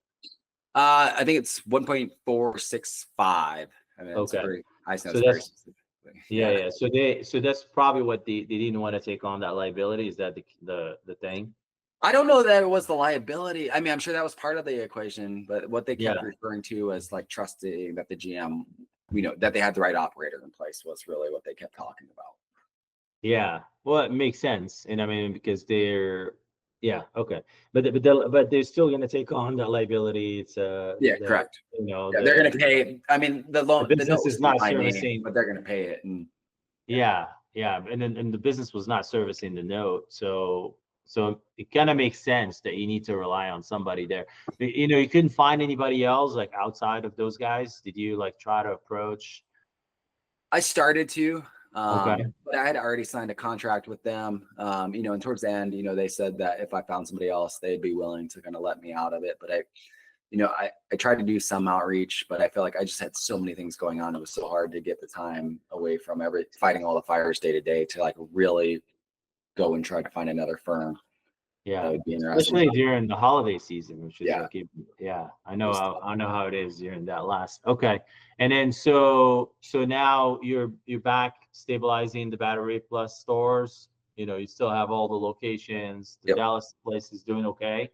I think it's 1.465. I mean, it's Okay. pretty, I know So it's very specific. Yeah. So that's probably what they didn't want to take on that liability. Is that the thing? I don't know that it was the liability. I mean, I'm sure that was part of the equation, but what they kept referring to was like trusting that the GM, that they had the right operator in place was really what they kept talking about. Yeah. Well, it makes sense. And I mean, because okay. But they're still going to take on that liability. It's correct. They're going to pay. I mean, the loan, the business is not servicing, but they're going to pay it. And yeah. And the business was not servicing the note. So it kind of makes sense that you need to rely on somebody there. You couldn't find anybody else like outside of those guys. Did you like try to approach? I started to, okay. But I had already signed a contract with them. And towards the end, they said that if I found somebody else, they'd be willing to kind of let me out of it. But I tried to do some outreach, but I feel like I just had so many things going on. It was so hard to get the time away from fighting all the fires day to day to like really go and try to find another firm. Yeah, especially during the holiday season, which is I know how it is during that last. Okay, and then so now you're back stabilizing the Battery Plus stores. You still have all the locations. The Dallas place is doing okay.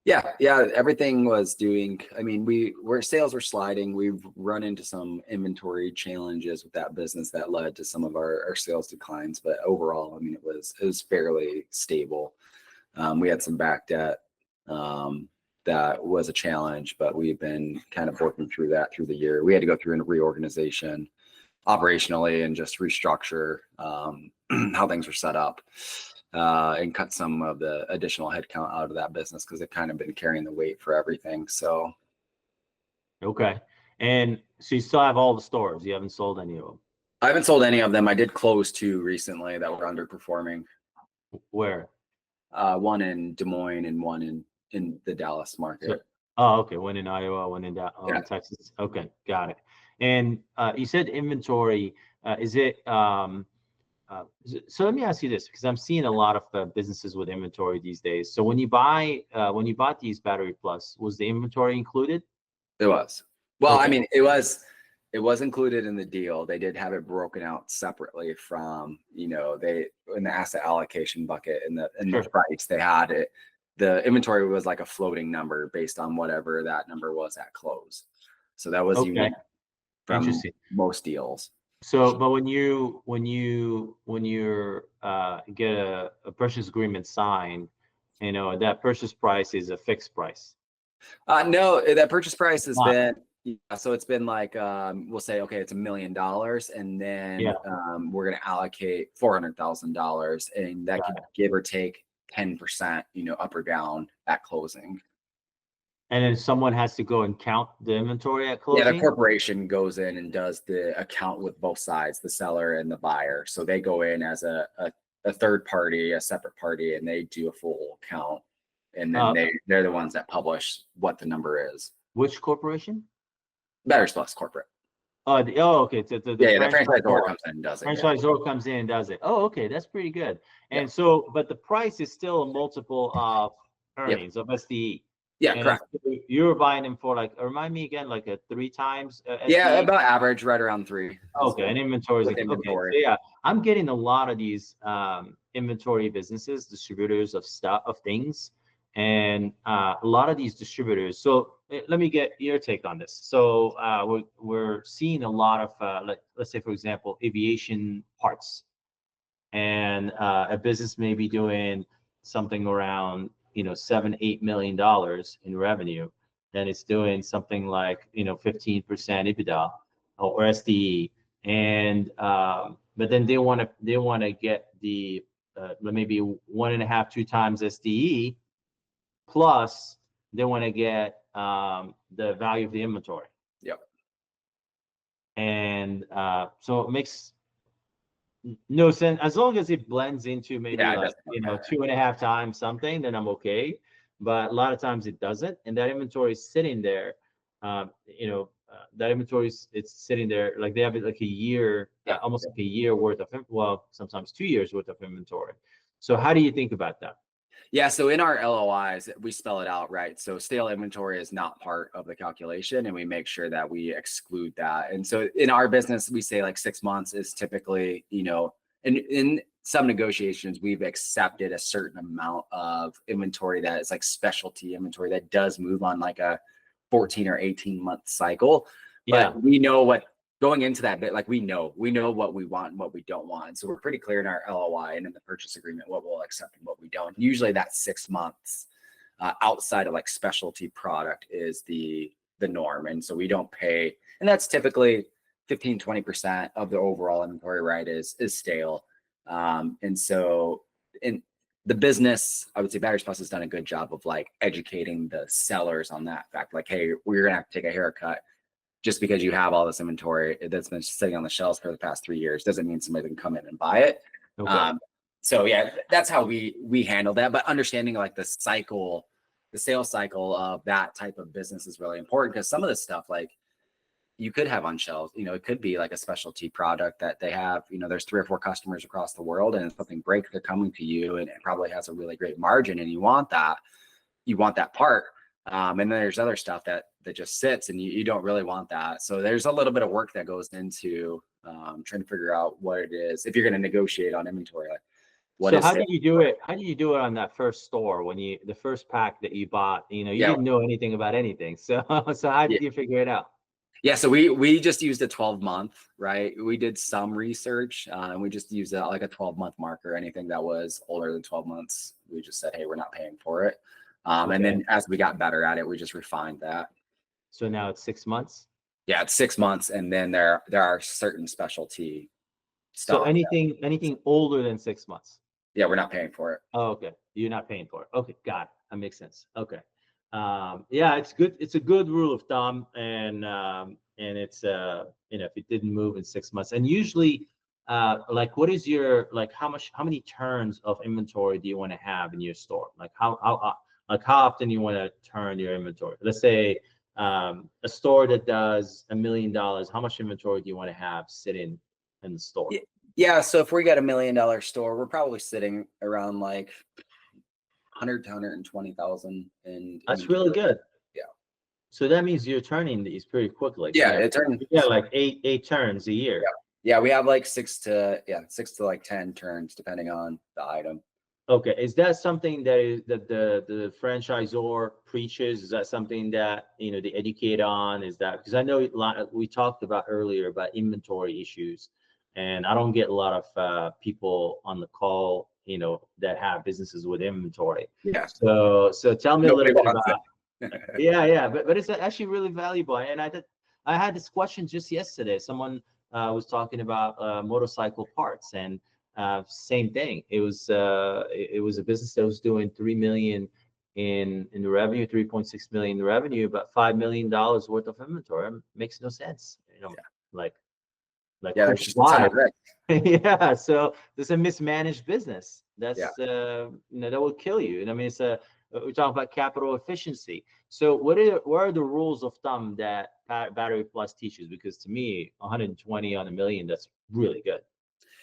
Yeah, everything was doing. I mean, sales were sliding. We've run into some inventory challenges with that business that led to some of our sales declines. But overall, I mean, it was fairly stable. We had some back debt that was a challenge, but we've been kind of working through that through the year. We had to go through a reorganization operationally and just restructure how things are set up, and cut some of the additional headcount out of that business because they've kind of been carrying the weight for everything. So. Okay. And so you still have all the stores. You haven't sold any of them. I haven't sold any of them. I did close 2 recently that were underperforming. Where? One in Des Moines and one in the Dallas market. So, oh, okay. One in Iowa, one in Yeah. Texas. Okay, got it. And you said inventory. Is it? So let me ask you this, because I'm seeing a lot of businesses with inventory these days. So when you bought these Battery Plus, was the inventory included? It was. Well, I Okay. mean, it was included in the deal. They did have it broken out separately from, they in the asset allocation bucket and Sure. the price they had it. The inventory was like a floating number based on whatever that number was at close. So that was Okay. unique from Interesting. most deals. So, but when you get a purchase agreement signed, that purchase price is a fixed price. No, that purchase price has Wow. been, so it's been like, we'll say, okay, it's $1 million, and then Yeah. we're going to allocate $400,000, and that could give or take 10%, up or down at closing. And then someone has to go and count the inventory at Yeah, closing? the corporation goes in and does the account with both sides, the seller and the buyer. So they go in as a third party, a separate party, and they do a full count. And then they're the ones that publish what the number is. Which corporation? Batteries Plus corporate. Okay. The The franchisor comes in and does it. Franchisor comes in and does it. Oh, okay. That's pretty good. And Yeah. so, but the price is still a multiple of earnings of SDE. Yeah, And correct. you were buying them for remind me again, like a 3 times SDE? Yeah, about average, right around 3. Okay, and inventory is With inventory. Okay. So yeah, I'm getting a lot of these inventory businesses, distributors of things, and a lot of these distributors. So let me get your take on this. So we're seeing a lot of let's say, for example, aviation parts, and a business may be doing something around $7-8 million in revenue, and it's doing something like 15% EBITDA or SDE, and but then they want to get the maybe 1.5, 2 times SDE, plus they want to get the value of the inventory. Yep. And so it makes no sense as long as it blends into maybe 2.5 times something, then I'm okay. But a lot of times it doesn't, and that inventory is sitting there. That inventory it's sitting there like they have it like a year, almost like a year worth of, well, sometimes 2 years worth of inventory. So how do you think about that? Yeah, so in our LOIs, we spell it out, right? So stale inventory is not part of the calculation, and we make sure that we exclude that. And so in our business, we say like 6 months is typically, and in some negotiations, we've accepted a certain amount of inventory that is like specialty inventory that does move on like a 14 or 18-month cycle. Yeah. But we know what going into that bit, like we know what we want and what we don't want. And so we're pretty clear in our LOI and in the purchase agreement what we'll accept and what we don't. Usually that's 6 months outside of like specialty product is the norm. And so we don't pay, and that's typically 15-20% of the overall inventory, right, is stale. And so in the business, I would say Batteries Plus has done a good job of like educating the sellers on that fact, like, hey, we're gonna have to take a haircut. Just because you have all this inventory that's been sitting on the shelves for the past 3 years doesn't mean somebody can come in and buy it. Okay. So yeah, that's how we handle that. But understanding like the sales cycle of that type of business is really important, because some of the stuff like you could have on shelves, it could be like a specialty product that they have, there's 3 or 4 customers across the world, and if something breaks, they're coming to you, and it probably has a really great margin, and you want that part. And then there's other stuff that just sits, and you don't really want that. So there's a little bit of work that goes into trying to figure out what it is if you're going to negotiate on inventory. Like, how do you do it? How do you do it on that first store when the first pack that you bought? You didn't know anything about anything. So how did you figure it out? Yeah, so we just used a 12-month, right? We did some research, and we just used like a 12-month marker. Anything that was older than 12 months, we just said, hey, we're not paying for it. And then as we got better at it, we just refined that. So now it's 6 months? Yeah, it's 6 months, and then there are certain specialty So stock. anything older than 6 months. Yeah, we're not paying for it. Oh, okay. You're not paying for it. Okay, got it. That makes sense. Okay. Yeah, it's good. It's a good rule of thumb, and it's if it didn't move in 6 months, and usually, like, what is your like how many turns of inventory do you want to have in your store? Like how often you want to turn your inventory? Let's say a store that does $1 million, how much inventory do you want to have sitting in the store? Yeah, so if we got $1 million store, we're probably sitting around like 100 to 120,000 in That's really inventory. good. Yeah. So that means you're turning these pretty quickly. Yeah, it turns. Yeah, like eight turns a year. Yeah, we have like 6 to like 10 turns depending on the item. Okay, is that something that the franchisor preaches? Is that something that they educate on? Is that because I know we talked about earlier about inventory issues, and I don't get a lot of people on the call that have businesses with inventory. Yeah. So tell me a little bit about. it. Yeah, but it's actually really valuable. And I had this question just yesterday. Someone was talking about motorcycle parts, and same thing. It was a business that was doing 3 million in the revenue, 3.6 million in revenue, but $5 million worth of inventory. It makes no sense. Like Yeah, there's just a ton why? of risk. Yeah, so there's a mismanaged business. That's Yeah. that will kill you. And I mean, we're talking about capital efficiency. So what are the rules of thumb that Battery Plus teaches? Because to me, 120 on $1 million, that's really good.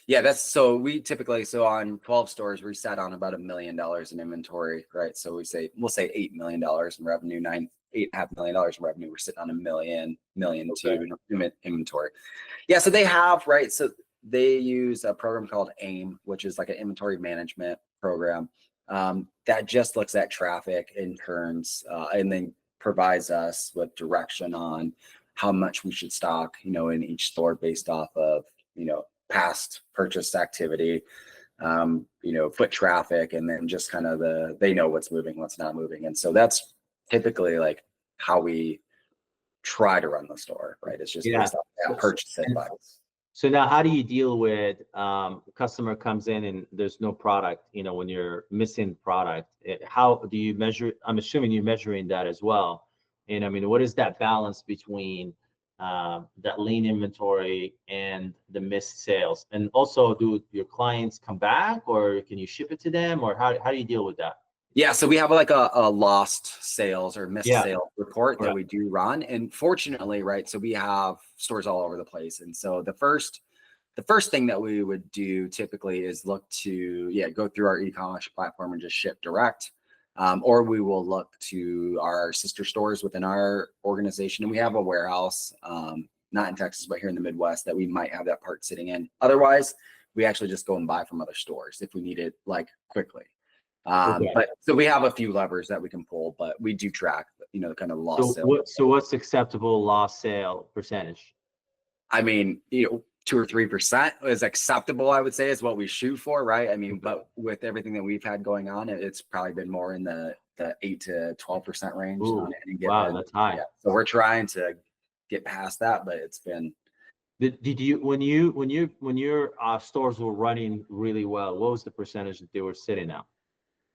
Yeah, that's so we typically on 12 stores we set on about $1 million in inventory, right? So we'll say $8 million in revenue, $8.5 million in revenue. We're sitting on $1 million Okay. in inventory. Yeah, so they have, right? So they use a program called AIM, which is like an inventory management program that just looks at traffic and turns, and then provides us with direction on how much we should stock, in each store based off of, past purchase activity, foot traffic, and then just kind of they know what's moving, what's not moving. And so that's typically like how we try to run the store, right? It's just based off that purchase advice. So now how do you deal with a customer comes in and there's no product, when you're missing product? How do you measure? I'm assuming you're measuring that as well. And I mean, what is that balance between that lean inventory and the missed sales? And also, do your clients come back, or can you ship it to them, or how do you deal with that? Yeah, so we have like a lost sales or missed sales report that we do run. And fortunately, right, so we have stores all over the place. And so the first thing that we would do typically is look to go through our e-commerce platform and just ship direct. Or we will look to our sister stores within our organization. And we have a warehouse, not in Texas, but here in the Midwest, that we might have that part sitting in. Otherwise, we actually just go and buy from other stores if we need it like quickly. But so we have a few levers that we can pull, but we do track, kind of lost sales. So what's acceptable lost sale percentage? I mean, 2 or 3% is acceptable, I would say, is what we shoot for, right? I mean, but with everything that we've had going on, it's probably been more in the 8 to 12% range. Ooh, wow, that's high. Yeah. So we're trying to get past that, but it's been. Did you when your stores were running really well, what was the percentage that they were sitting at?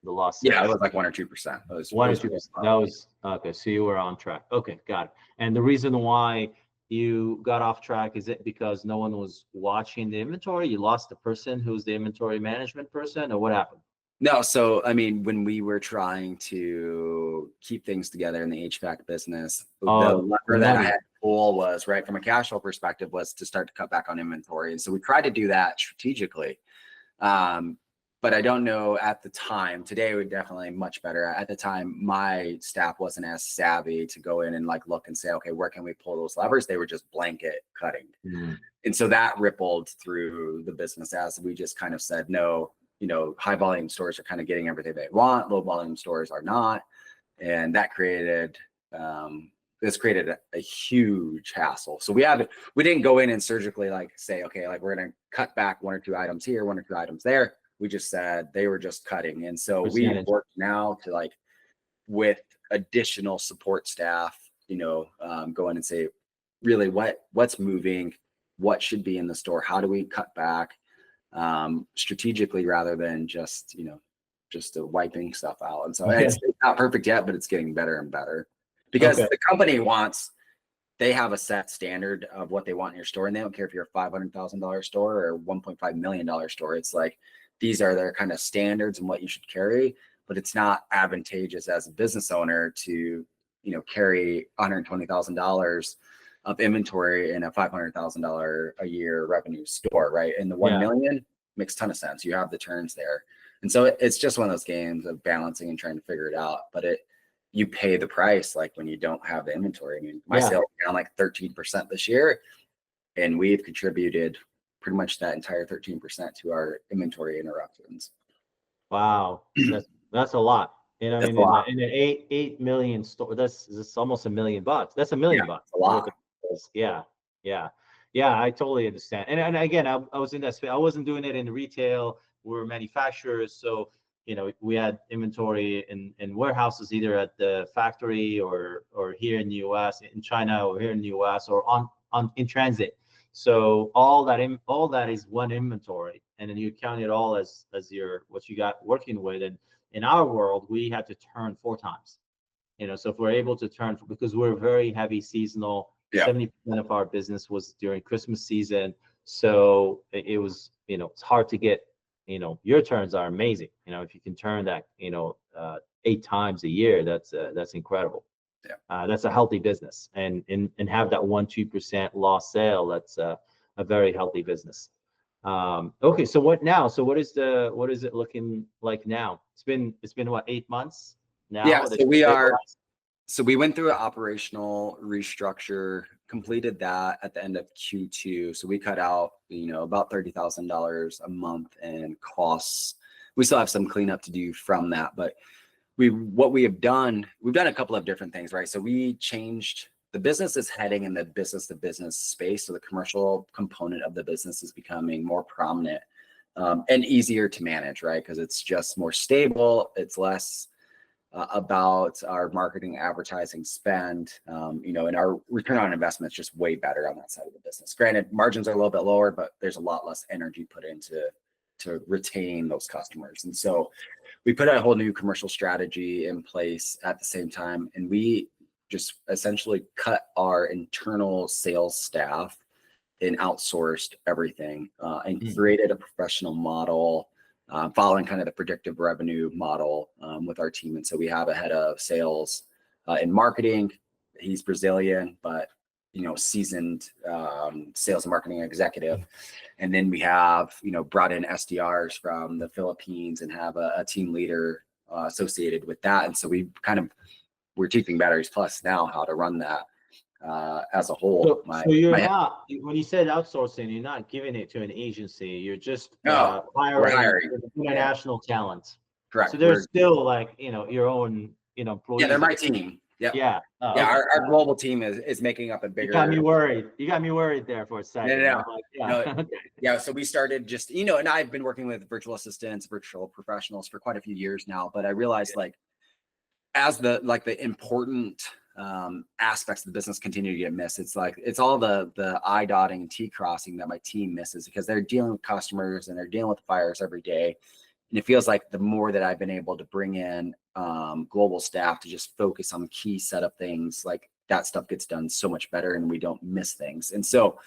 The lost sales? Yeah, it was like 1 or 2%. 1 or 2%. That was okay. So you were on track. Okay, got it. And the reason why you got off track, is it because no one was watching the inventory? You lost the person who's the inventory management person, or what happened? No, so I mean, when we were trying to keep things together in the HVAC business, the lever that I had to pull was, right, from a cash flow perspective, was to start to cut back on inventory. And so we tried to do that strategically. But I don't know at the time. Today we're definitely much better. At the time, my staff wasn't as savvy to go in and like look and say, okay, where can we pull those levers? They were just blanket cutting. And so that rippled through the business as we just kind of said, no, high volume stores are kind of getting everything they want. Low volume stores are not. And that created a huge hassle. So we didn't go in and surgically like say, okay, like we're going to cut back 1 or 2 items here, 1 or 2 items there. We just said they were just cutting. And so we worked now to like, with additional support staff, go in and say, really what's moving, what should be in the store, how do we cut back strategically rather than just wiping stuff out. And so it's not perfect yet, but it's getting better and better because the company they have a set standard of what they want in your store, and they don't care if you're a $500,000 store or $1.5 million store. It's like these are their kind of standards and what you should carry, but it's not advantageous as a business owner to carry $120,000 of inventory in a $500,000 a year revenue store, right? And the 1 million makes a ton of sense. You have the turns there. And so it's just one of those games of balancing and trying to figure it out. But you pay the price like when you don't have the inventory. I mean, my sales are down like 13% this year, and we've contributed pretty much that entire 13% to our inventory interruptions. Wow, that's a lot. In an 8 million store, that's almost $1 million. That's $1 million. A lot. Yeah. I totally understand. And again, I was in that space. I wasn't doing it in retail. We're manufacturers, so we had inventory in warehouses either at the factory or here in the U.S., in China, or here in the U.S., or in transit. So all that is one inventory, and then you count it all as what you got working with. And in our world, we had to turn 4 times. So if we're able to turn, because we're very heavy seasonal, 70% of our business was during Christmas season. So it was, it's hard to get, your turns are amazing. If you can turn that, 8 times a year, that's incredible. That's a healthy business, and have that 1-2% lost sale. That's a very healthy business. Okay, so what now? So what is it looking like now? It's been what, 8 months now? Yeah, so we went through an operational restructure, completed that at the end of Q2. So we cut out, about $30,000 a month in costs. We still have some cleanup to do from that, but we've done a couple of different things, right? So we changed, the business is heading in the business to business space. So the commercial component of the business is becoming more prominent and easier to manage, right? Because it's just more stable. It's less about our marketing advertising spend, and our return on investment is just way better on that side of the business. Granted, margins are a little bit lower, but there's a lot less energy put into to retain those customers. And so we put a whole new commercial strategy in place at the same time, and we just essentially cut our internal sales staff and outsourced everything and created a professional model following kind of the predictive revenue model with our team. And so we have a head of sales in marketing. He's Brazilian, but seasoned sales and marketing executive. And then we have brought in SDRs from the Philippines and have a team leader associated with that. And so we're teaching Batteries Plus now how to run that as a whole. So you're not, when you said outsourcing, you're not giving it to an agency. You're just hiring international talent. Correct. So they're still like your own employees. Yeah, they're my team. Yep. Yeah. Our global team is making up a bigger. You got me worried there for a second. No. So we started just and I've been working with virtual assistants, virtual professionals for quite a few years now. But I realized as the important aspects of the business continue to get missed, it's all the I dotting and T crossing that my team misses, because they're dealing with customers and they're dealing with fires every day. And it feels like the more that I've been able to bring in global staff to just focus on key setup things, like that stuff gets done so much better and we don't miss things. And so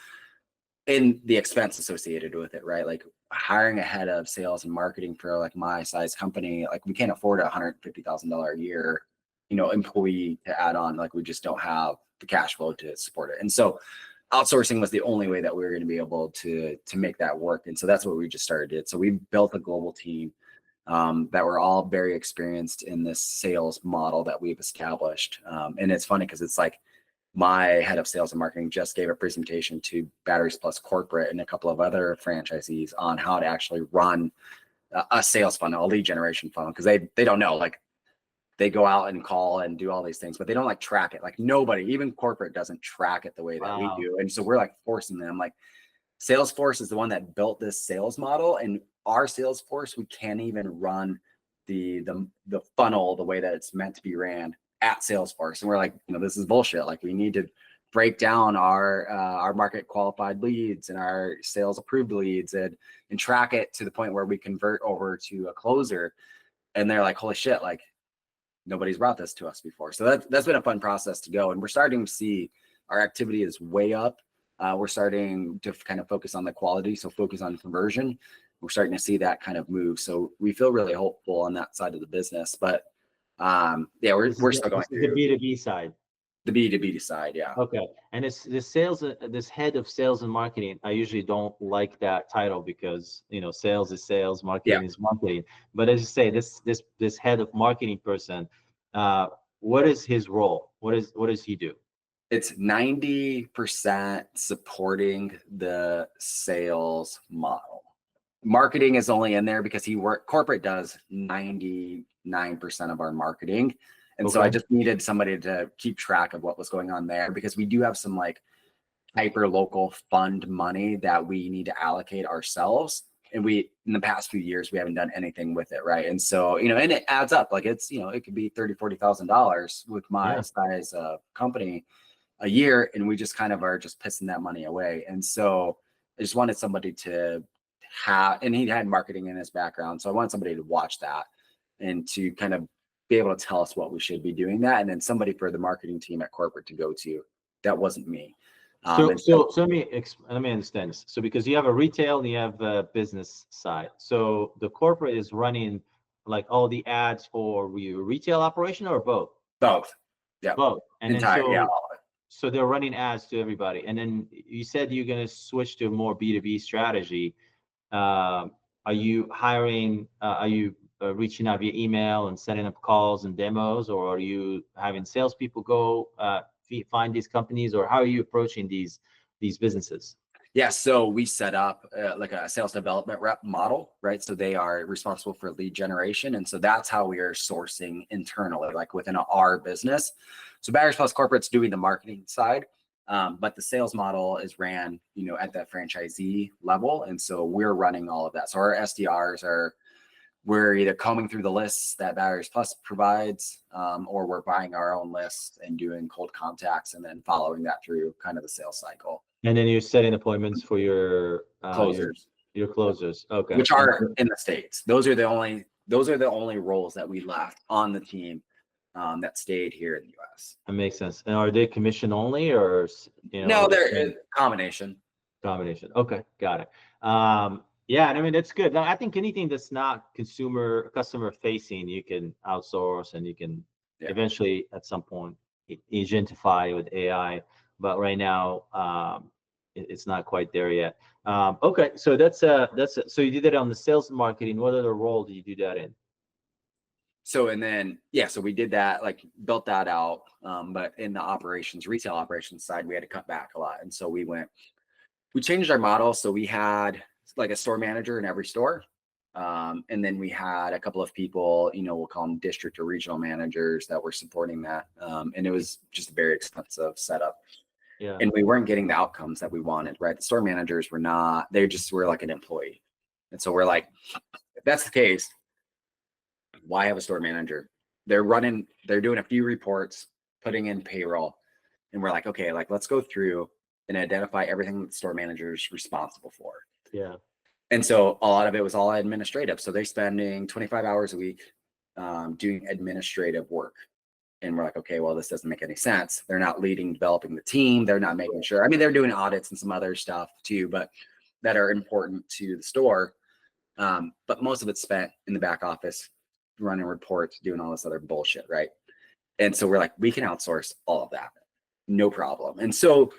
in the expense associated with it, right? Like hiring a head of sales and marketing for my size company, we can't afford $150,000 a year, employee to add on. We just don't have the cash flow to support it. And so outsourcing was the only way that we were going to be able to make that work. And so that's what we just started. So we built a global team that were all very experienced in this sales model that we've established. And it's funny because it's my head of sales and marketing just gave a presentation to Batteries Plus Corporate and a couple of other franchisees on how to actually run a sales funnel, a lead generation funnel, because they don't know. They go out and call and do all these things, but they don't track it. Nobody, even corporate, doesn't track it the way that we do. And so we're forcing them. Salesforce is the one that built this sales model, and our Salesforce, we can't even run the funnel the way that it's meant to be ran at Salesforce. And we're this is bullshit. We need to break down our market qualified leads and our sales approved leads and track it to the point where we convert over to a closer. And they're like, holy shit, like nobody's brought this to us before. So that's been a fun process to go. And we're starting to see our activity is way up. We're starting to kind of focus on the quality. So focus on conversion. We're starting to see that kind of move. So we feel really hopeful on that side of the business, but yeah, we're still going through the B2B side. The B2B side, yeah. Okay, and this head of sales and marketing, I usually don't like that title because sales is sales, marketing is marketing. But as you say, this head of marketing person, what is his role? What does he do? It's 90% supporting the sales model. Marketing is only in there because corporate does 99% of our marketing. And so I just needed somebody to keep track of what was going on there, because we do have some like hyper local fund money that we need to allocate ourselves. And in the past few years, we haven't done anything with it. Right. And so, and it adds up. Like it's, it could be $30,000, $40,000 with my size of company a year. And we just kind of are just pissing that money away. And so I just wanted somebody to and he had marketing in his background. So I wanted somebody to watch that and to kind of be able to tell us what we should be doing that. And then somebody for the marketing team at corporate to go to. That wasn't me. So let me understand this. So because you have a retail and you have a business side. So the corporate is running like all the ads for your retail operation or both? Both. Yeah. Both. And all of it. So they're running ads to everybody. And then you said you're going to switch to a more B2B strategy. Are you hiring, reaching out via email and setting up calls and demos, or are you having salespeople go find these companies, or how are you approaching these businesses? Yeah, so we set up like a sales development rep model, right? So they are responsible for lead generation. And so that's how we are sourcing internally, like within our business. So Baggers Plus Corporate's doing the marketing side, but the sales model is ran, at that franchisee level. And so we're running all of that. So our SDRs we're either combing through the lists that Baggers Plus provides, or we're buying our own lists and doing cold contacts and then following that through kind of the sales cycle. And then you're setting appointments for your closers. Your closers, okay. Which are in the States. Those are the only roles that we left on the team that stayed here in the US. That makes sense. And are they commission only, or No, they're combination. Combination. Okay, got it. Yeah, and I mean that's good. Now I think anything that's not customer facing, you can outsource and you can eventually at some point agentify with AI. But right now, it's not quite there yet. Okay, so that's so you did that on the sales and marketing. What other role did you do that in? So so we did that, like built that out. But in the retail operations side, we had to cut back a lot, and so we changed our model. So we had like a store manager in every store. And then we had a couple of people, we'll call them district or regional managers that were supporting that. And it was just a very expensive setup. Yeah. And we weren't getting the outcomes that we wanted, right? The store managers they just were like an employee. And so we're like, if that's the case, why have a store manager? They're doing a few reports, putting in payroll. And we're like, okay, like let's go through and identify everything that the store manager is responsible for. Yeah. And so a lot of it was all administrative. So they're spending 25 hours a week doing administrative work. And we're like, okay, well, this doesn't make any sense. They're not developing the team. They're not making sure. I mean, they're doing audits and some other stuff too, but that are important to the store. But most of it's spent in the back office, running reports, doing all this other bullshit, right? And so we're like, we can outsource all of that. No problem. And so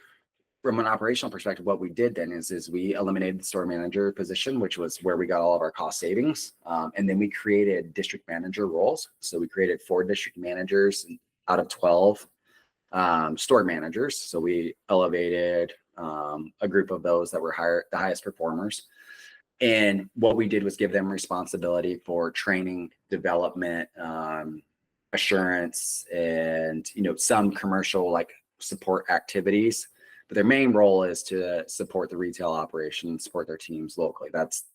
from an operational perspective, what we did then is we eliminated the store manager position, which was where we got all of our cost savings. And then we created district manager roles. So we created 4 district managers out of 12 store managers. So we elevated a group of those that were the highest performers. And what we did was give them responsibility for training, development, assurance, and some commercial like support activities. But their main role is to support the retail operation, support their teams locally. That's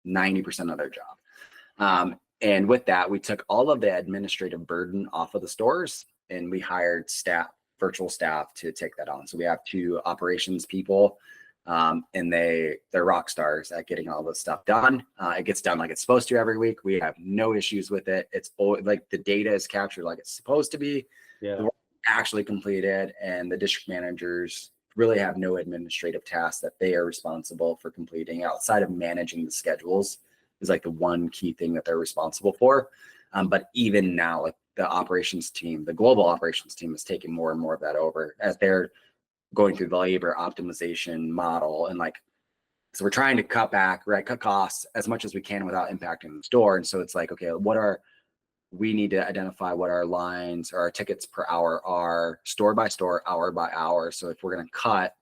90% of their job. And with that, we took all of the administrative burden off of the stores and we hired staff virtual staff to take that on. So we have 2 operations people, and they're rock stars at getting all this stuff done. It gets done like it's supposed to every week. We have no issues with it. It's like the data is captured like it's supposed to be. Yeah. The work actually completed, and the district managers really have no administrative tasks that they are responsible for completing outside of managing the schedules is like the one key thing that they're responsible for. But even now, like the operations team, the global operations team is taking more and more of that over as they're going through the labor optimization model. And like, so we're trying to cut back, right? Cut costs as much as we can without impacting the store. And so it's like, okay, we need to identify what our lines or our tickets per hour are store by store, hour by hour. So if we're going to cut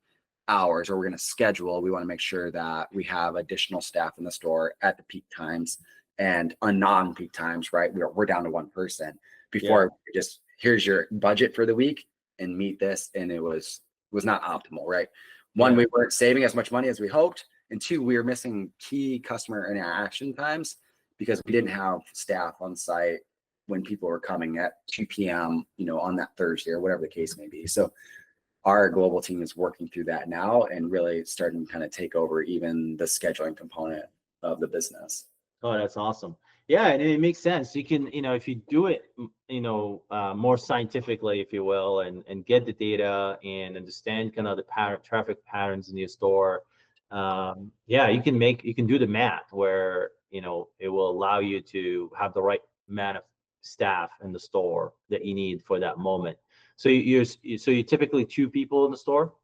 hours or we're going to schedule, we want to make sure that we have additional staff in the store at the peak times and on non-peak times, right? We're down to 1 person. Before just here's your budget for the week and meet this. And it was not optimal, right? One, we weren't saving as much money as we hoped. And 2, we were missing key customer interaction times because we didn't have staff on site when people were coming at 2 p.m., on that Thursday or whatever the case may be. So our global team is working through that now and really starting to kind of take over even the scheduling component of the business. Oh, that's awesome. Yeah, and it makes sense. You can, if you do it, more scientifically, if you will, and get the data and understand kind of the traffic patterns in your store. You can do the math where, it will allow you to have the right amount of staff in the store that you need for that moment. So you're typically 2 people in the store?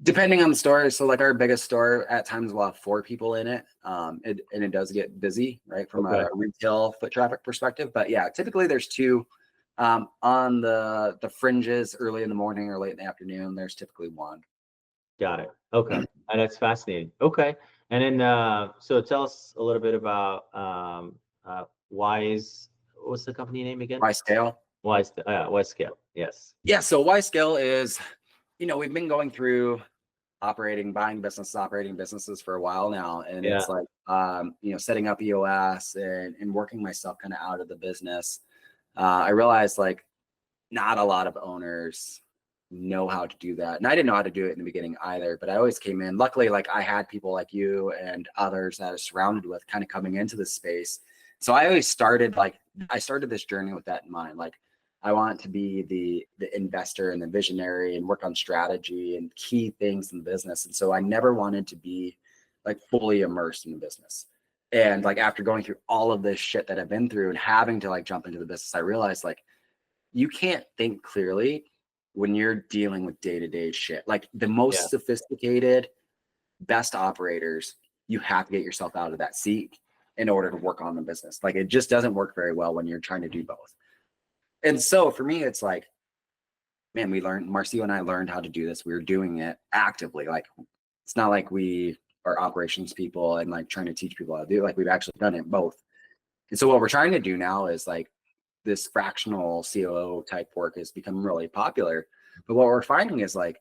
Depending on the store. So like our biggest store at times will have 4 people in it. It does get busy, right? From a retail foot traffic perspective. But yeah, typically there's 2 on the fringes early in the morning or late in the afternoon. There's typically 1. Got it. Okay. And that's fascinating. Okay. And then, so tell us a little bit about what's the company name again? Y-Scale. Y-Scale. Yes. Yeah. So Y-Scale is, we've been going through buying businesses, operating businesses for a while now. And it's like, setting up EOS and working myself kind of out of the business. I realized like not a lot of owners know how to do that. And I didn't know how to do it in the beginning either, but I always came in. Luckily, like I had people like you and others that I was surrounded with kind of coming into this space. So I always started this journey with that in mind. Like I want to be the investor and the visionary and work on strategy and key things in the business. And so I never wanted to be like fully immersed in the business. And like after going through all of this shit that I've been through and having to like jump into the business, I realized like you can't think clearly when you're dealing with day-to-day shit. Like the most sophisticated, best operators, you have to get yourself out of that seat in order to work on the business. Like it just doesn't work very well when you're trying to do both. And so for me, it's like, man, Marcio and I learned how to do this. We were doing it actively. Like it's not like we are operations people and like trying to teach people how to do it. Like we've actually done it both. And so what we're trying to do now is like this fractional COO type work has become really popular. But what we're finding is like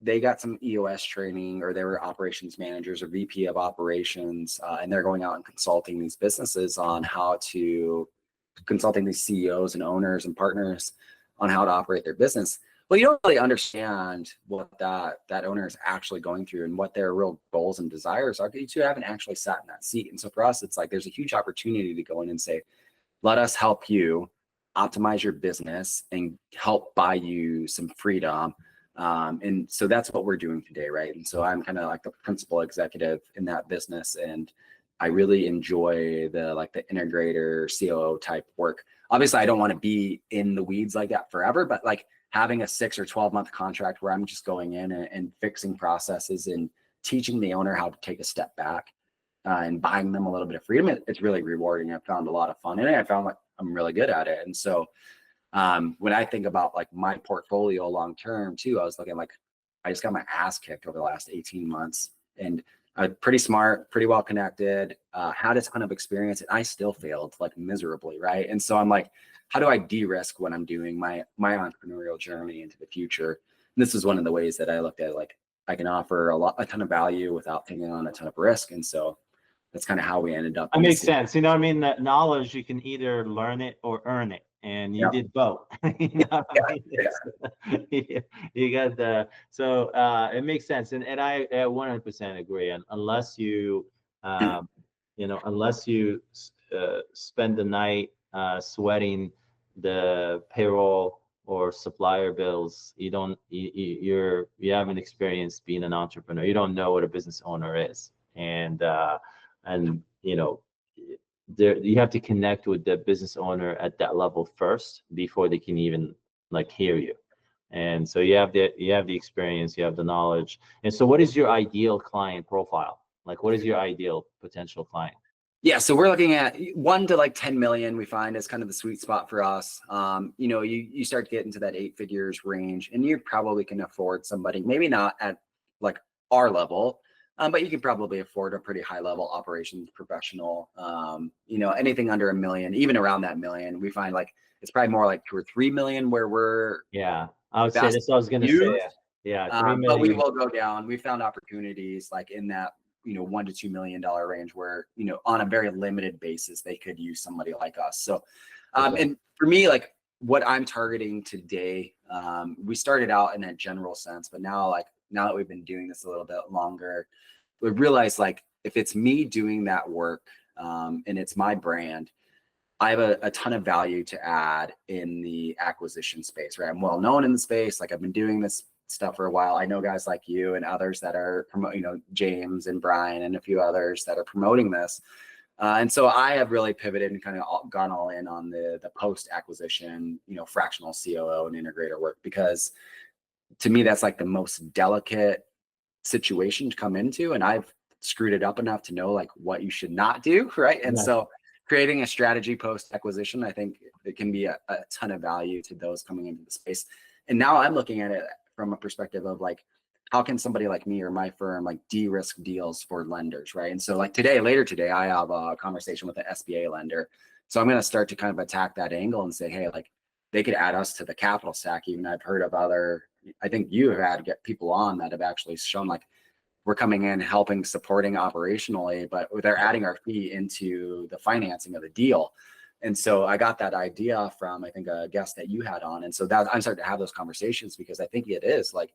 they got some EOS training or they were operations managers or VP of operations, and they're going out and consulting these businesses on consulting these CEOs and owners and partners on how to operate their business. Well, you don't really understand what that owner is actually going through and what their real goals and desires are. You two haven't actually sat in that seat. And so for us, it's like there's a huge opportunity to go in and say, let us help you optimize your business and help buy you some freedom. And so that's what we're doing today, right? And so I'm kind of like the principal executive in that business, and I really enjoy the integrator COO type work. Obviously, I don't want to be in the weeds like that forever, but like having a 6 or 12-month contract where I'm just going in and fixing processes and teaching the owner how to take a step back and buying them a little bit of freedom, it's really rewarding. I found a lot of fun in it. I found like I'm really good at it. And so when I think about like my portfolio long term too, I was looking like I just got my ass kicked over the last 18 months, and I'm pretty smart, pretty well connected, had a ton of experience, and I still failed like miserably, right? And so I'm like, how do I de-risk when I'm doing my entrepreneurial journey into the future? And this is one of the ways that I looked at it, like I can offer a ton of value without taking on a ton of risk. And so that's kind of how we ended up. That makes sense. You know what I mean? That knowledge, you can either learn it or earn it. and you Yeah. did both. You know what I Yeah. mean? You got the, so it makes sense, and I 100% agree. And unless you, unless you spend the night sweating the payroll or supplier bills, you haven't experienced being an entrepreneur. You don't know what a business owner is, and there, you have to connect with the business owner at that level first before they can even like hear you. And so you have the experience, you have the knowledge. And so what is your ideal client profile? Like, what is your ideal potential client? Yeah, so we're looking at 1 to like 10 million. We find is kind of the sweet spot for us. You start to get into that 8 figures range, and you probably can afford somebody, maybe not at like our level, but you can probably afford a pretty high level operations professional. Anything under $1 million, even around that million, we find like it's probably more like 2 or 3 million where we're. Yeah, I would say that's what I was gonna say. Yeah, 3 million. But we will go down. We found opportunities like in that $1 to $2 million range where on a very limited basis they could use somebody like us. So and for me, like what I'm targeting today, we started out in a general sense, but now that we've been doing this a little bit longer, we realize like if it's me doing that work, and it's my brand, I have a ton of value to add in the acquisition space, right? I'm well known in the space. Like I've been doing this stuff for a while. I know guys like you and others that are promoting, James and Brian and a few others that are promoting this. And so I have really pivoted and kind of gone all in on the post-acquisition, fractional COO and integrator work, because to me, that's like the most delicate situation to come into. And I've screwed it up enough to know like what you should not do, right? And so creating a strategy post-acquisition, I think it can be a ton of value to those coming into the space. And now I'm looking at it from a perspective of like, how can somebody like me or my firm like de-risk deals for lenders, right? And so like later today, I have a conversation with an SBA lender. So I'm going to start to kind of attack that angle and say, hey, like they could add us to the capital stack. Even I've heard of I think you have had to get people on that have actually shown like we're coming in, helping, supporting operationally, but they're adding our fee into the financing of the deal. And so I got that idea from, I think, a guest that you had on. And so that I'm starting to have those conversations, because I think it is like,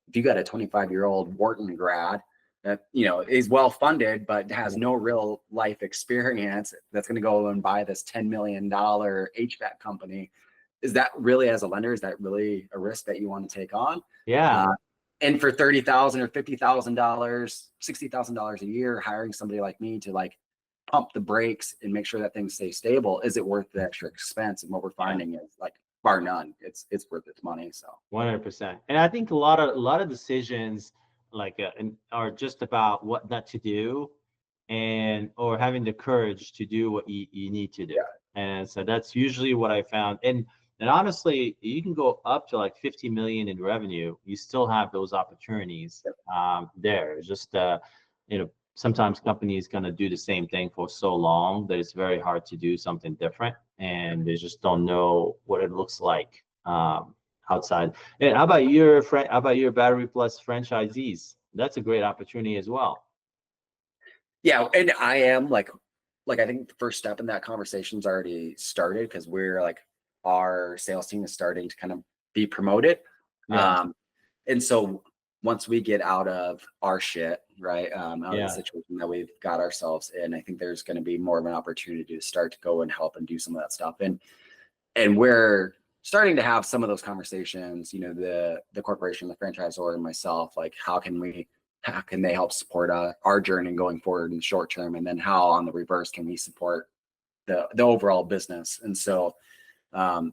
if you got a 25-year-old Wharton grad that, is well-funded, but has no real life experience, that's going to go and buy this $10 million HVAC company, is that really, as a lender, is that really a risk that you want to take on? Yeah. And for $30,000 or $50,000, $60,000 a year, hiring somebody like me to like pump the brakes and make sure that things stay stable, is it worth the extra expense? And what we're finding is like, bar none, it's worth its money. So 100%. And I think a lot of decisions like are just about what not to do, or having the courage to do what you need to do. Yeah. And so that's usually what I found. And honestly, you can go up to like 50 million in revenue. You still have those opportunities there. It's just, sometimes companies going to do the same thing for so long that it's very hard to do something different. And they just don't know what it looks like outside. And how about your Battery Plus franchisees? That's a great opportunity as well. Yeah, and I am like I think the first step in that conversation's already started, because we're like, our sales team is starting to kind of be promoted. Yeah. And so once we get out of our shit, right, out of the situation that we've got ourselves in, I think there's going to be more of an opportunity to start to go and help and do some of that stuff. And we're starting to have some of those conversations, the corporation, the franchisor, and myself, like how can they help support our journey going forward in the short term, and then how on the reverse can we support the overall business. And so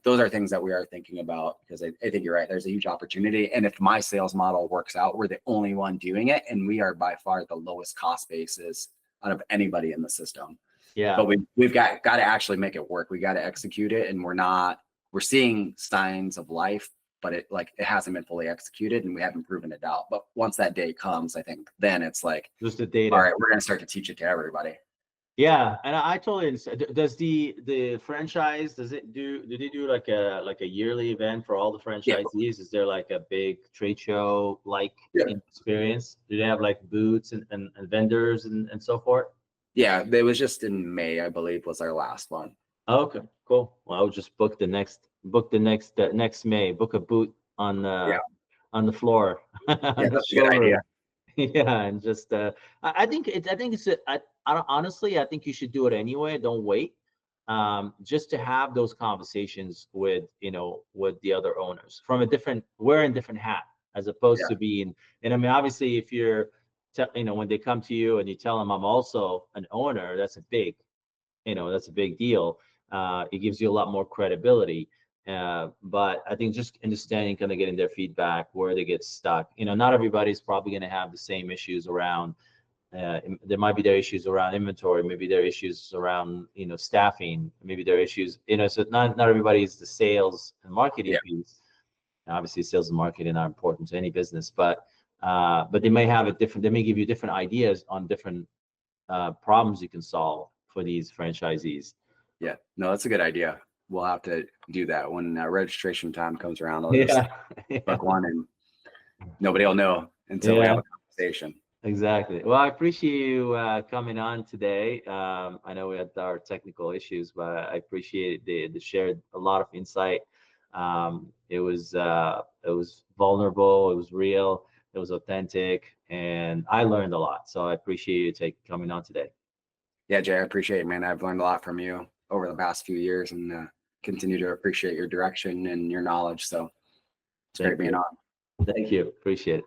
those are things that we are thinking about, because I think you're right. There's a huge opportunity. And if my sales model works out, we're the only one doing it. And we are by far the lowest cost basis out of anybody in the system. Yeah. But we've got to actually make it work. We got to execute it. And we're seeing signs of life, but it hasn't been fully executed, and we haven't proven it out. But once that day comes, I think then it's like, just the data. All right, we're going to start to teach it to everybody. Yeah, and I totally understand. Does the franchise, do they do like a yearly event for all the franchisees? Yeah. Is there like a big trade show experience? Do they have like booths and vendors and so forth? Yeah, it was just in May, I believe, was our last one. Okay. Cool. Well, I'll just book the next May. Book a booth on Yeah. the floor. Yeah, on the that's a good idea. showroom. Yeah, and just I think it's honestly, I think you should do it anyway. Don't wait. Just to have those conversations with, with the other owners from a different, wearing different hat, as opposed Yeah. to being. And I mean, obviously, if you're, when they come to you and you tell them I'm also an owner, that's a big, that's a big deal. It gives you a lot more credibility. But I think just understanding, kind of getting their feedback, where they get stuck. Not everybody's probably going to have the same issues around. There might be their issues around inventory, maybe there are issues around, staffing, maybe there are issues, so not everybody is the sales and marketing Yeah. piece. Obviously, sales and marketing are important to any business, but they may have they may give you different ideas on different problems you can solve for these franchisees. Yeah, no, that's a good idea. We'll have to do that when registration time comes around. I'll just book one, and nobody will know until we have a conversation. Exactly. Well, I appreciate you coming on today. I know we had our technical issues, but I appreciate they shared a lot of insight. It was vulnerable, it was real, it was authentic, and I learned a lot. So I appreciate you coming on today. Yeah, Jay, I appreciate it, man. I've learned a lot from you over the past few years, and continue to appreciate your direction and your knowledge. So it's great being on. Thank you. Appreciate it.